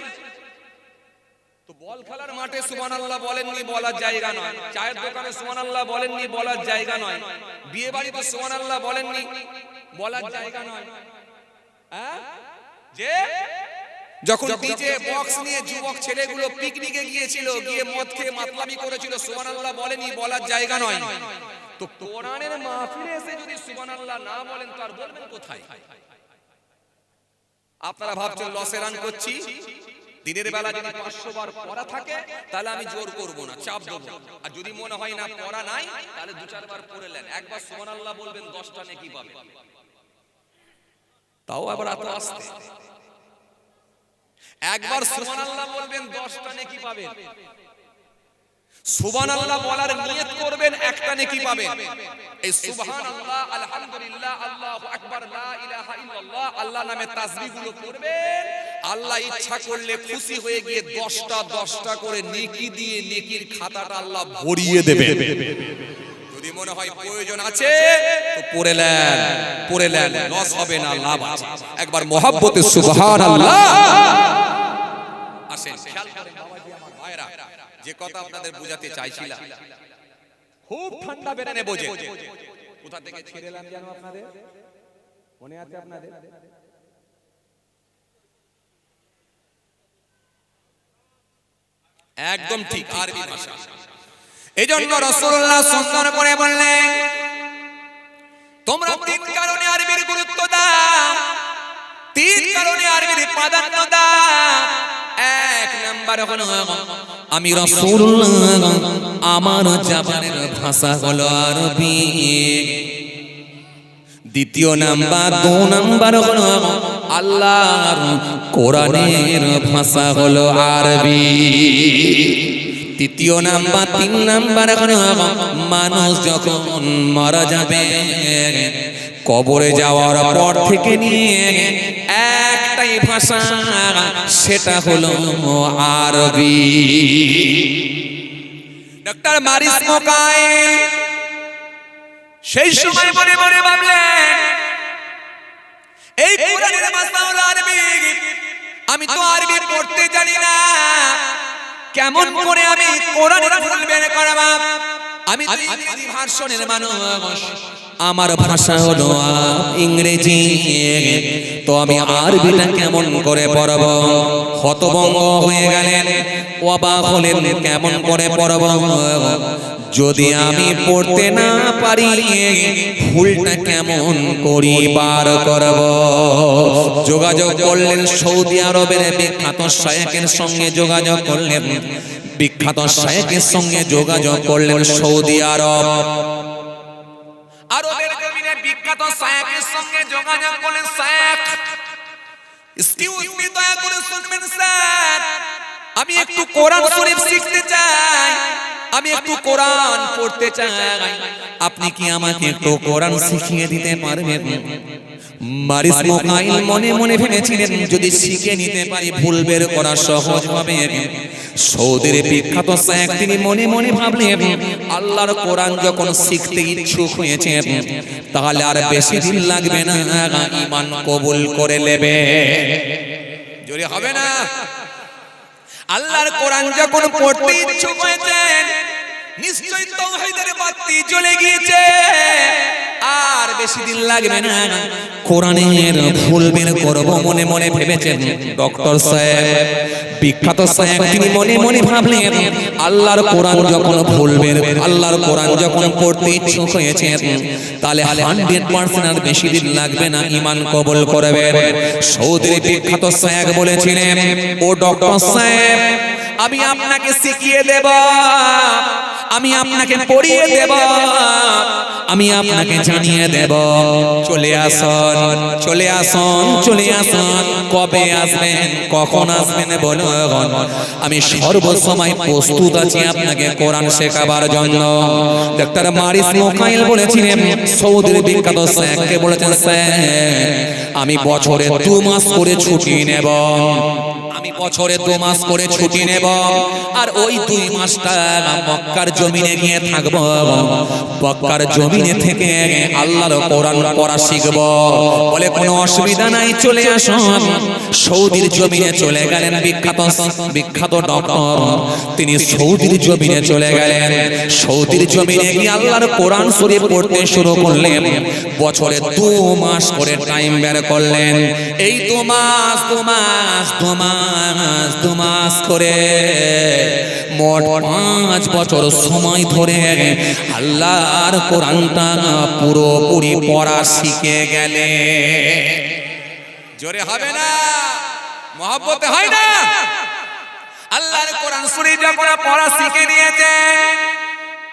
তো বল খেলার মাঠে সুবহানাল্লাহ বলেননি, বলার জায়গা নয়। চায়ের দোকানে সুবহানাল্লাহ বলেননি, বলার জায়গা নয়। বিয়ে বাড়িতে সুবহানাল্লাহ বলেননি, বলার জায়গা নয়। যে যখন ডিজে বক্স নিয়ে যুবক ছেলেগুলো পিকনিকে গিয়েছিল, গিয়ে মদ খেয়ে মাতলামি করেছিল, সুবহানাল্লাহ বলেনি, বলার জায়গা নয়। তো কোরআনের মাহফিলে এসে যদি সুবহানাল্লাহ না বলেন তো আর বলবেন কোথায়? আপনারা ভাবছেন লসে রান করছি, দিনের বেলা যদি 500 বার পড়া থাকে তাহলে আমি জোর করব না, চাপ দেব। আর যদি মনে হয় না পড়া নাই, তাহলে 2-4 বার পড়ে নেন। একবার সুবহানাল্লাহ বলবেন 10টা নেকি পাবেন, তাও আবার এত আস্তে। একবার সুবহানাল্লাহ বলবেন 10টা নেকি পাবেন। সুবহানাল্লাহ বলার নিয়ত করবেন, একটা নেকি পাবেন। এই সুবহানাল্লাহ, আলহামদুলিল্লাহ, আল্লাহু আকবার, লা ইলাহা ইল্লাল্লাহ, আল্লাহ নামে তাসবিহগুলো করবেন। আল্লাহ ইচ্ছা করলে খুশি হয়ে গিয়ে 10টা করে নেকি দিয়ে নেকির খাতাটা আল্লাহ ভরিয়ে দেবে। যদি মনে হয় প্রয়োজন আছে তো পড়ে নেন, লস হবে না, লাভ আছে। একবার মহব্বতে সুবহানাল্লাহ। আসেন। খেয়াল করেন বাবাজি আমার ভাইরা, যে কথা আপনাদের বোঝাতে চাইছিলাম, খুব ঠান্ডা বেরানে বোঝে। কোথা থেকে ছেড়ে এলাম জানো আপনাদের? মনে আছে আপনাদের? একদম ঠিক, আরবি ভাষা। এজন্য রাসূলুল্লাহ সুন্দর করে বললেন, তোমরা তিন কারণে আরবির গুরুত্ব দাও, তিন কারণে আরবির প্রাধান্য দাও। এক নাম্বার হলো আমি রাসূলুল্লাহ, আমার জবানের ভাষা হলো আরবি। দ্বিতীয় নাম্বার, দুই নাম্বার হলো আল্লাহর কোরআনের ভাষা হলো আরবি। তৃতীয় নাম্বার, তিন নাম্বার হলো মানুষ যখন মারা যাবে, কবরে যাওয়ার পর থেকে নিয়ে একটাই ভাষা, সেটা হলো আরবি। ডক্টর মারিস মোকাইল সেই সময় মনে মনে ভাবলেন, এই কোরআনের ভাষা হলো আরবি, আমি তো আরবি পড়তে জানি না, কেমন করে আমি কোরআনের ভুল বের করব? আমি তো ইংরেজি ভার্সনের মানুষ, আমার ভাষা হলো ইংরেজি, তো আমি আরবিটা কেমন করে পড়ব? হতভম্ব হয়ে গেলেন, অবাক হলেন, কেমন করে পড়ব? যদি আমি পড়তে না পারি, ভুলটা কেমন করি বার করব? যোগাযোগ করলেন সৌদি আরবের বিখ্যাত শায়েখের সঙ্গে, যোগাযোগ করলেন বিখ্যাত শায়েখের সঙ্গে, যোগাযোগ করলেন সৌদি আরব। আরবের জমিনে বিখ্যাত শায়েখের সঙ্গে যোগাযোগ করলেন। শায়েখ, এক্সকিউজ মি, দয়া করে শুনবেন স্যার, আমি একটু কোরআন শরীফ শিখতে চাই, আমি একটু কোরআন পড়তে চাই, আপনি কি আমাকে একটু কোরআন শিখিয়ে দিতে পারবেন? মারিস মোকাইল মনে মনে ভেবেছিলেন, যদি শিখে নিতে পারি ভুল বের করা সহজ হবে। সৌদির বিখ্যাত শায়েখ তিনি মনে মনে ভাবলেন, আল্লাহর কোরআন যখন শিখতে ইচ্ছুক হয়েছে, তাহলে আর বেশি দিন লাগবে না, ঈমান কবুল করে নেবে। জোরে হবে না? আল্লাহর কোরআন যখন পড়তে ইচ্ছুক হয়েছেন, নিশ্চয়ই তাওহীদের বাতি জ্বলে গিয়েছে, আর বেশি দিন লাগবে না, কোরআনের ভুল বের করব মনে মনে ভেবেছেন ডক্টর সাহেব, বিখ্যাত সাহেব। তিনি মনে মনে ভাবলেন, আল্লাহর কোরআন যখন ভুল বের, আল্লাহর কোরআন যখন পড়তে ইচ্ছুক হয়েছে, তাহলে 100% আর বেশি দিন লাগবে না, ঈমান কবুল করবেন। সৌদির বিখ্যাত সাহেব বলেছিলেন, ও ডক্টর সাহেব, আমি আপনাকে শিখিয়ে দেব, আমি আপনাকে পড়িয়ে দেব, আমি আপনাকে জানিয়ে দেব। চলে আসুন, চলে আসুন, চলে আসুন। কবে আসবেন, কখন আসবেন বলুন, আমি সর্বসময় প্রস্তুত আছি আপনাকে কোরআন শেখাবার জন্য। ডক্টর মারিস মোকাইল বলেছিলেন, সৌদির বিখ্যাত শায়েখকে বলেছেন, স্যার আমি বছরে 2 মাস করে ছুটি নেব, আমি বছরে 2 মাস করে ছুটি নেব, আর ওই 2 মাসটা মক্কার জমিনে গিয়ে থাকবো, মক্কার জমিনে থেকে আল্লাহর কোরআন পড়া শিখব। বলে কোনো অসুবিধা নাই, চলে আসুন। সৌদির জমিনে চলে গেলেন বিখ্যাত ডক্টর, তিনি সৌদির জমিনে চলে গেলেন। সৌদির জমিনে গিয়ে আল্লাহর কোরআন শরীফ পড়তে শুরু করলেন। বছরে 2 মাস করে টাইম বের করলেন। এই 2 মাস করে মোট 5 বছর সময় ধরে আল্লাহর কোরআনটা পুরোপুরি পড়া শিখে গেলে। জোরে হবে না? মহব্বতে হয় না? আল্লাহর কোরআন শরীফ যখন পড়া শিখে নিয়েছে,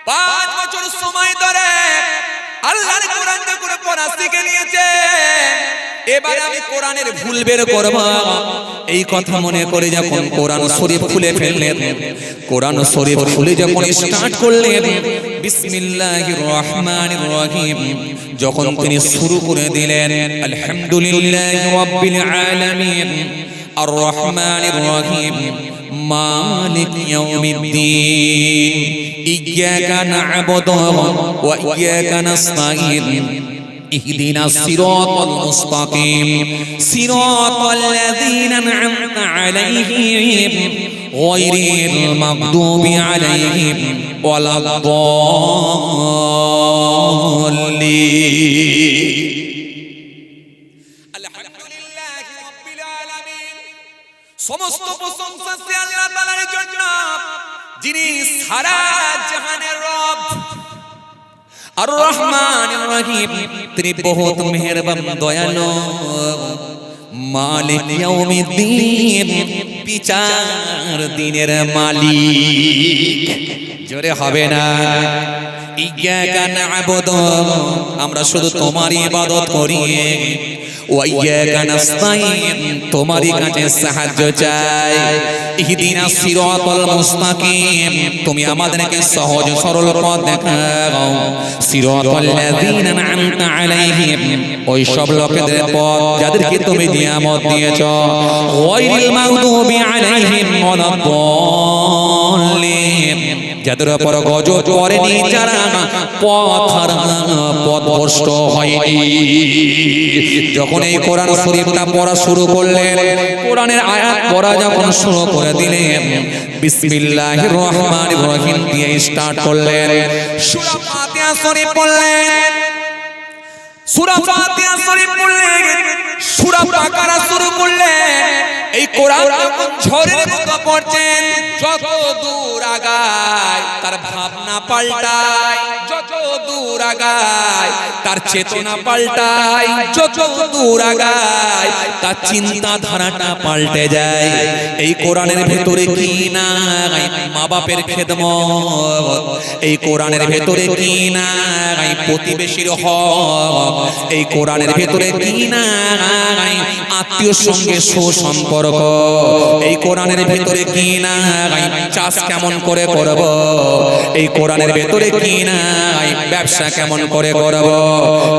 5 বছর সময় ধরে আল্লাহর কোরআন যখন পড়া শিখে নিয়েছে, এবার আমি কোরআনের ভুল বের করব, এই কথা মনে করে যখন কোরআন শরীফ খুলে ফেললেন, কোরআন শরীফ খুলে যখন স্টার্ট করলেন, বিসমিল্লাহির রহমানির রহিম যখন তিনি শুরু করে দিলেন, আলহামদুলিল্লাহি রাব্বিল আলামিন আর রহমানির রহিম মালিক ইয়াউমিদ্দিন ইয়্যাকা না'বুদু ওয়া ইয়্যাকা নাস্তাঈন ইহদিনাস সিরাতাল মুস্তাকিম সিরাতাল লাযীনা আন'আমতা আলাইহিম গায়রিল মাগদুবি আলাইহিম ওয়ালাদ-দাল্লিন। আলহামদুলিল্লাহি রাব্বিল আলামিন। সমস্ত প্রশংসা সে আল্লাহ তাআলার জন্য যিনি সারা জাহানের রব, আর রহমান রহিম, তিনি বহুত মেহেরবান দয়ালু, মালিক ইয়াউমিদ্দিন, বিচার দিনের মালিক। জোরে হবে না? ইয়্যাকা না'বুদু, আমরা শুধু তোমারই ইবাদত করি, ওয়া ইয়্যাকা নাস্তাইন, তোমারই কাছে সাহায্য চাই। ইহদিনাস সিরাতাল মুস্তাকিম, তুমি আমাদেরকে সহজ সরল পথ দেখাও। সিরাতাল লাযীনা আন'আমতা আলাইহিম, ওই সব লোকেদের পথ যাদেরকে তুমি নিয়ামত দিয়েছো। গায়রিল মাগদুবি আলাইহিম ওয়ালাদ-দাল্লিন, যাদের উপর গজব পড়েনি, যারা পথভ্রষ্ট হয়নি। যখন এই কোরআন শরীফটা পড়া শুরু করলেন, কোরআনের আয়াত পড়া যখন শুরু করে দিলেন, বিসমিল্লাহির রহমানির রহিম দিয়ে স্টার্ট করলেন। সূরা ফাতিহা শরীফ পড়লেন, সূরা ফাতিহা শরীফ পড়লেন, সূরা বাকারা শুরু করলেন। এই কোরআন যখন ঝড়ের মতো পড়ছেন, যত দূর আগায় তার ভাবনা পাল্টায়, যত দূর আগায় তার চেতনা পাল্টায়, যত দূর আগায় তার চিন্তা ধারাটা পাল্টে যায়। এই কোরআনের ভেতরে কি নাই? মা বাপের খেদমত। এই কোরআনের ভেতরে কি নাই? প্রতিবেশীর হক। এই কোরআনের ভেতরে কি নাই? আত্মীয়র সঙ্গে সুসম্পর্ক। এই কোরআনের ভেতরে কি নাই? চাষ কেমন করে করব। এই কোরআনের ভেতরে কি নাই? ব্যবসা কেমন করে করব।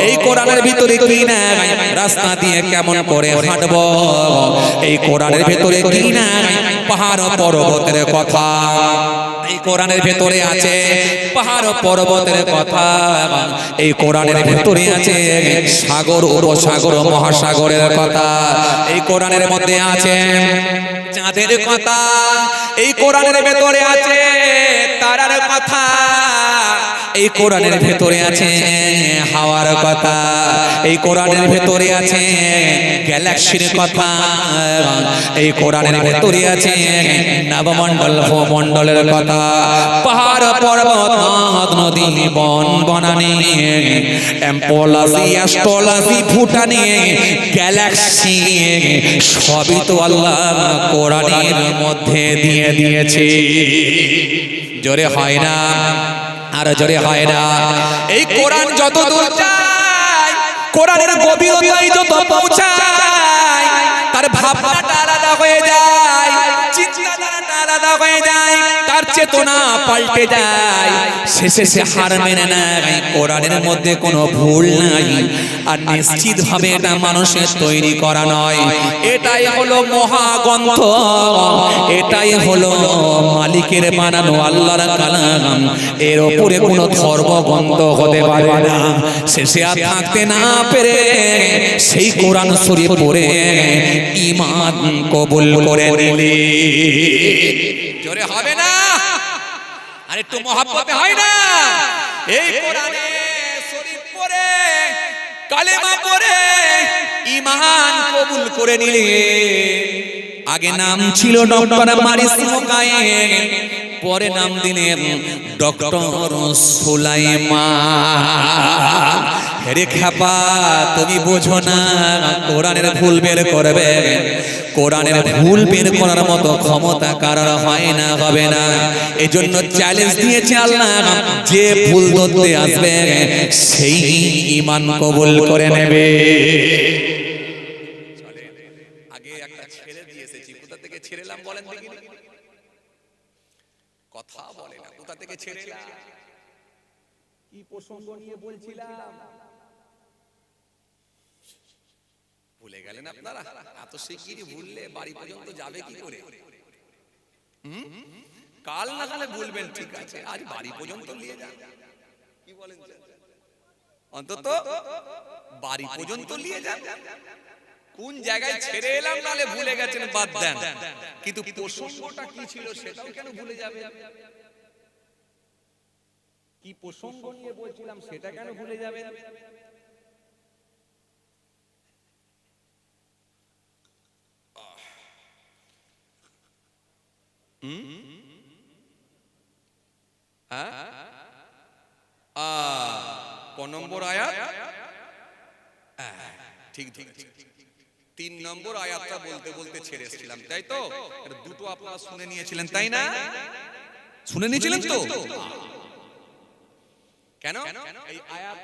এই কোরআনের ভিতরে কি নাই? রাস্তা দিয়ে কেমন করে হাঁটব। এই কোরআনের ভেতরে কি নাই? পাহাড় পর্বতের কথা। এই কোরআনের ভেতরে আছে পাহাড় পর্বতের কথা। এই কোরআনের ভেতরে আছে সাগর উপসাগর মহাসাগরের কথা। এই কোরআনের মধ্যে আছে চাঁদের কথা। এই কোরআনের ভেতরে আছে তারার কথা। এই কোরআনের ভেতরে আছে হাওয়ার কথা। এই কোরআনের ভেতরে আছে গ্যালাক্সির কথা। এই কোরআনের ভেতরে আছে নবমণ্ডল ভূমণ্ডলের কথা। পাহাড় পর্বত নদ নদী বন বনানি এম্পোলাসি অ্যাস্ট্রোলজি ভুটানি গ্যালাক্সি সবই তো আল্লাহ কোরআনের মধ্যে দিয়ে দিয়েছে। জোরে হয় না? আর জোরে হয় না? এই কোরআন যত দূর যায়, কোরআনের গভীরতায় যত পৌঁছায়, তার ভাবনাটা আলাদা হয়ে যায়, চিন্তাধারাটা আলাদা হয়ে যায়, তার চেতনা পাল্টে যায়। শেষে সে হার মেনে নেয়। কোরআনের মধ্যে কোনো ভুল নাই। আর নিশ্চিত ভাবে এটা মানুষের তৈরি করা নয়। এটাই হলো মহাগ্রন্থ, এটাই হলো মালিকের বানানো আল্লাহর কালাম। এর উপরে কোনো ধর্মগ্রন্থ হতে পারে না। শেষে আর থাকতে না পেরে সেই কোরআন শরীফ পড়ে ঈমান কবুল করে নিলে। জোরে হবে না? আর একটু মহব্বতে হয় না? এই কোরআনে শরীফ পড়ে কালেমা পড়ে ঈমান কবুল করে নিলে। আগে নাম ছিল ডক্টর মারিস মোকায়েম, পরে নাম দিলেন ডক্টর সুলাইমান। হেরে খেপা, তুমি বোঝো না কোরআনের ভুল বের করবে। কোরআনের ভুল বের করার মতো ক্ষমতা কারোর হয় না, হবে না। এজন্য চ্যালেঞ্জ দিয়েছে আল্লাহ, যে ভুল ধরতে আসবে সেই ঈমান কবুল করে নেবে। আগে একটা ছেড়ে দিয়েছি, কোথা থেকে ছেড়েলাম বলেন দেখি? কথা বলে না, কোথা থেকে ছেড়েলাম? কি প্রসঙ্গ নিয়ে বলছিলাম? ভুলে গেলেন আপনারা? এত শিগগিরই ভুললে বাড়ি পর্যন্ত যাবে কি করে? কাল না কালে ভুলবেন, ঠিক আছে, আজ বাড়ি পর্যন্ত নিয়ে যান। কি বলেন? অন্তত বাড়ি পর্যন্ত নিয়ে যান। কোন জায়গায় ছেড়ে এলাম নালে ভুলে গেছেন বাদ দেন, কিন্তু প্রসঙ্গটা কি ছিল সেটাও কেন ভুলে যাবে? কি প্রসঙ্গ নিয়ে বলছিলাম সেটা কেন ভুলে যাবেন? কোন নম্বর আয়াত? ঠিক ঠিক, 3 নম্বর আয়াতটা বলতে বলতে ছেড়ে এসেছিলাম, তাই তো? এটা দুটো আপনারা শুনে নিয়েছিলেন, তাই না? শুনে নিয়েছিলেন তো? কেন এই আয়াত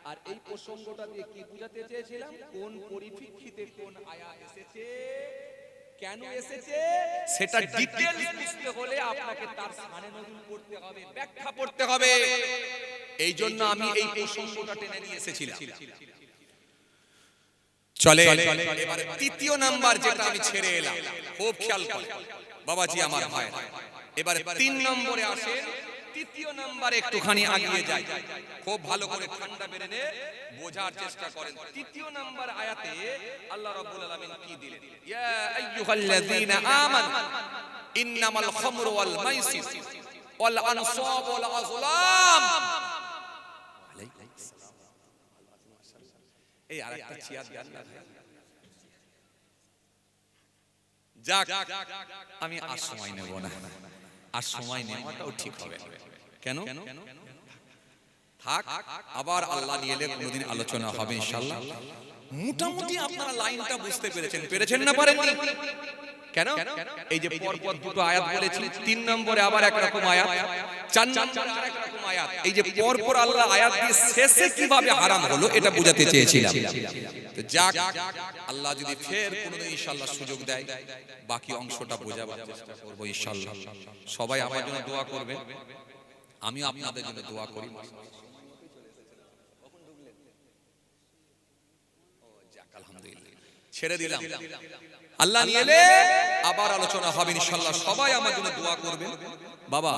আর এই প্রসঙ্গটা দিয়ে কি বোঝাতে চেয়েছিলাম? কোন পরিপ্রেক্ষিতে কোন আয়াত এসেছে, কেন এসেছে, সেটা ডিটেইলস বুঝতে হলে আপনাকে তার শানে নজুল পড়তে হবে, ব্যাখ্যা পড়তে হবে। এই জন্য আমি এই প্রসঙ্গটা টেনে নিয়ে এসেছিলাম। চলে এবারে তৃতীয় নাম্বার যেটা আমি ছেড়ে এলাম, খুব খেয়াল করে বাবাজি আমার ভাই। এবারে 3 নম্বরে আসে, তৃতীয় নাম্বারে একটুখানি আগিয়ে যাই, খুব ভালো করে ঠান্ডা বেড়ে নে বোঝার চেষ্টা করেন। তৃতীয় নাম্বার আয়াতে আল্লাহ রাব্বুল আলামিন কি দিলেন? ইয়া আইয়ুহাল্লাযীনা আমানু ইন্নামাল খামরু ওয়াল মাইসির ওয়াল আনসাব ওয়াল আযলাম। এই আরেকটা চেয়ার দেন না ভাই। যাক, আমি আর সময় নেব না, আর সময় নেওয়াটাও ঠিক হবে। কেন? থাক, আবার আল্লাহ নিয়ে এলে কোনোদিন আলোচনা হবে ইনশাআল্লাহ। মোটামুটি আপনারা লাইনটা বুঝতে পেরেছেন না পারেননি? কেন? এই যে পরপর দুটো আয়াত বলেছি, 3 নম্বরে আবার একরকম আয়াত, 4 নম্বরে আরেক রকম আয়াত। এই যে পরপর আল্লাহ আয়াত দিয়ে শেষে কিভাবে হারাম হলো এটা বোঝাতে চেয়েছিলাম। তো যাক, আল্লাহ যদি ফের কোনোদিন ইনশাআল্লাহ সুযোগ দেয়, বাকি অংশটা বোঝাবার চেষ্টা করব ইনশাআল্লাহ। সবাই আমার জন্য দোয়া করবেন, আমিও আপনাদের জন্য দোয়া করি। আলহামদুলিল্লাহ, ছেড়ে দিলাম। আল্লাহ নিয়ে এলে আবার আলোচনা হবে ইনশাআল্লাহ। সবাই আমার জন্য দোয়া করবেন। বাবা,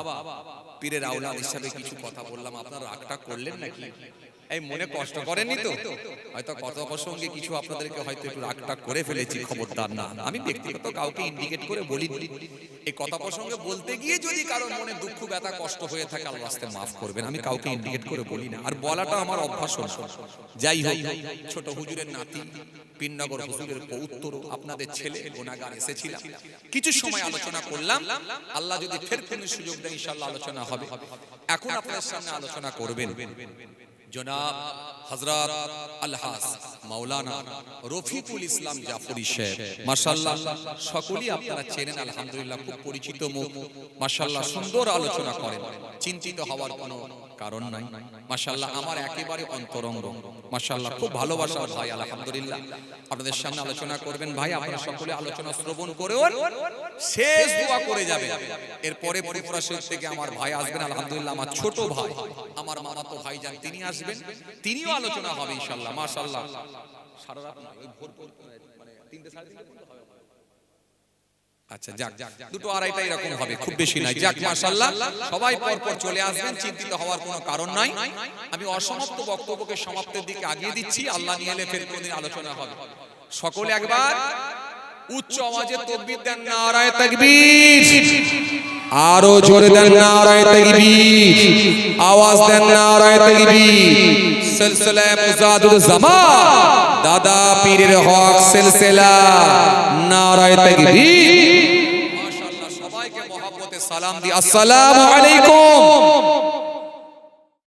পীরের আওলাদ হিসাবে কিছু কথা বললাম, আপনারা রাগটা করলেন নাকি? এই মনে কষ্ট করেননি তো? হয়তো কথা প্রসঙ্গে কিছু আপনাদেরকে হয়তো একটু রাগটা করে ফেলেছি, খবরদার না। আমি ব্যক্তিগত কাউকে ইন্ডিকেট করে বলি, এই কথা প্রসঙ্গে বলতে গিয়ে যদি কারো মনে দুঃখ ব্যথা কষ্ট হয়ে থাকে আল্লাহর রাস্তায় মাফ করবেন। আমি কাউকে ইন্ডিকেট করে বলি না, আর বলাটা আমার অভ্যাস না। যাই হোক, ছোট হুজুরের নাতি পিননগর হুজুরের পৌত্র, আপনাদের ছেলে গুনাহগার এসেছিলাম, কিছু সময় আলোচনা করলাম। আল্লাহ যদি ফের কোনো সুযোগ দেয় ইনশাআল্লাহ আলোচনা হবে। এখন আপনাদের সামনে আলোচনা করবেন জনাব হযরত আলহাজ মাওলানা রফিকুল ইসলাম জাফরি সাহেব। মাশাআল্লাহ, সকলেই আপনারা চেনেন, আলহামদুলিল্লাহ, খুব পরিচিত মুখ। মাশাআল্লাহ, সুন্দর আলোচনা করেন, চিন্তিত হওয়ার কোনো কারণ নাই। মাশাআল্লাহ, আমার একেবারে অন্তরঙ্গ। মাশাআল্লাহ, খুব ভালোবাসার ভাই। আলহামদুলিল্লাহ, আপনাদের সামনে আলোচনা করবেন ভাই। আপনারা সকলে আলোচনা শ্রবণ করেও শেষ দোয়া করে যাবেন। এরপরে পরিপুরা শরীফ থেকে আমার ভাই আসবেন, আলহামদুলিল্লাহ, আমার ছোট ভাই, আমার মামাতো ভাইজান, তিনি আসবেন, তিনিও আলোচনা হবে ইনশাআল্লাহ। মাশাআল্লাহ, সারা রাত ওই ভোর মানে 3টে 3:30 পর্যন্ত হবে। আচ্ছা, যাক, 2টো 2:30 এরকম হবে, খুব বেশি নাই। যাক, মাশাআল্লাহ, সবাই পরপর চলে আসবেন, চিন্তিত হওয়ার কোনো কারণ নাই। আমি অসমাপ্ত বক্তব্যকে সমাপ্তির দিকে আগিয়ে দিচ্ছি। আল্লাহ নিয়ে এলে ফের কোনদিন আলোচনা হবে। সকলে একবার উচ্চ আওয়াজে তাকবীর দেন, নারায়ে তাকবীর। আরো জোরে দেন, নারায়ে তাকবীর। আওয়াজ দেন, নারায়ে তাকবীর। সিলসিলা মুজাদুল জামান দাদা পীরের হক সিলসিলা, নারায়ে তাকবীর। মাশাআল্লাহ, সবাইকে মহব্বতে সালাম দি, আসসালামু আলাইকুম।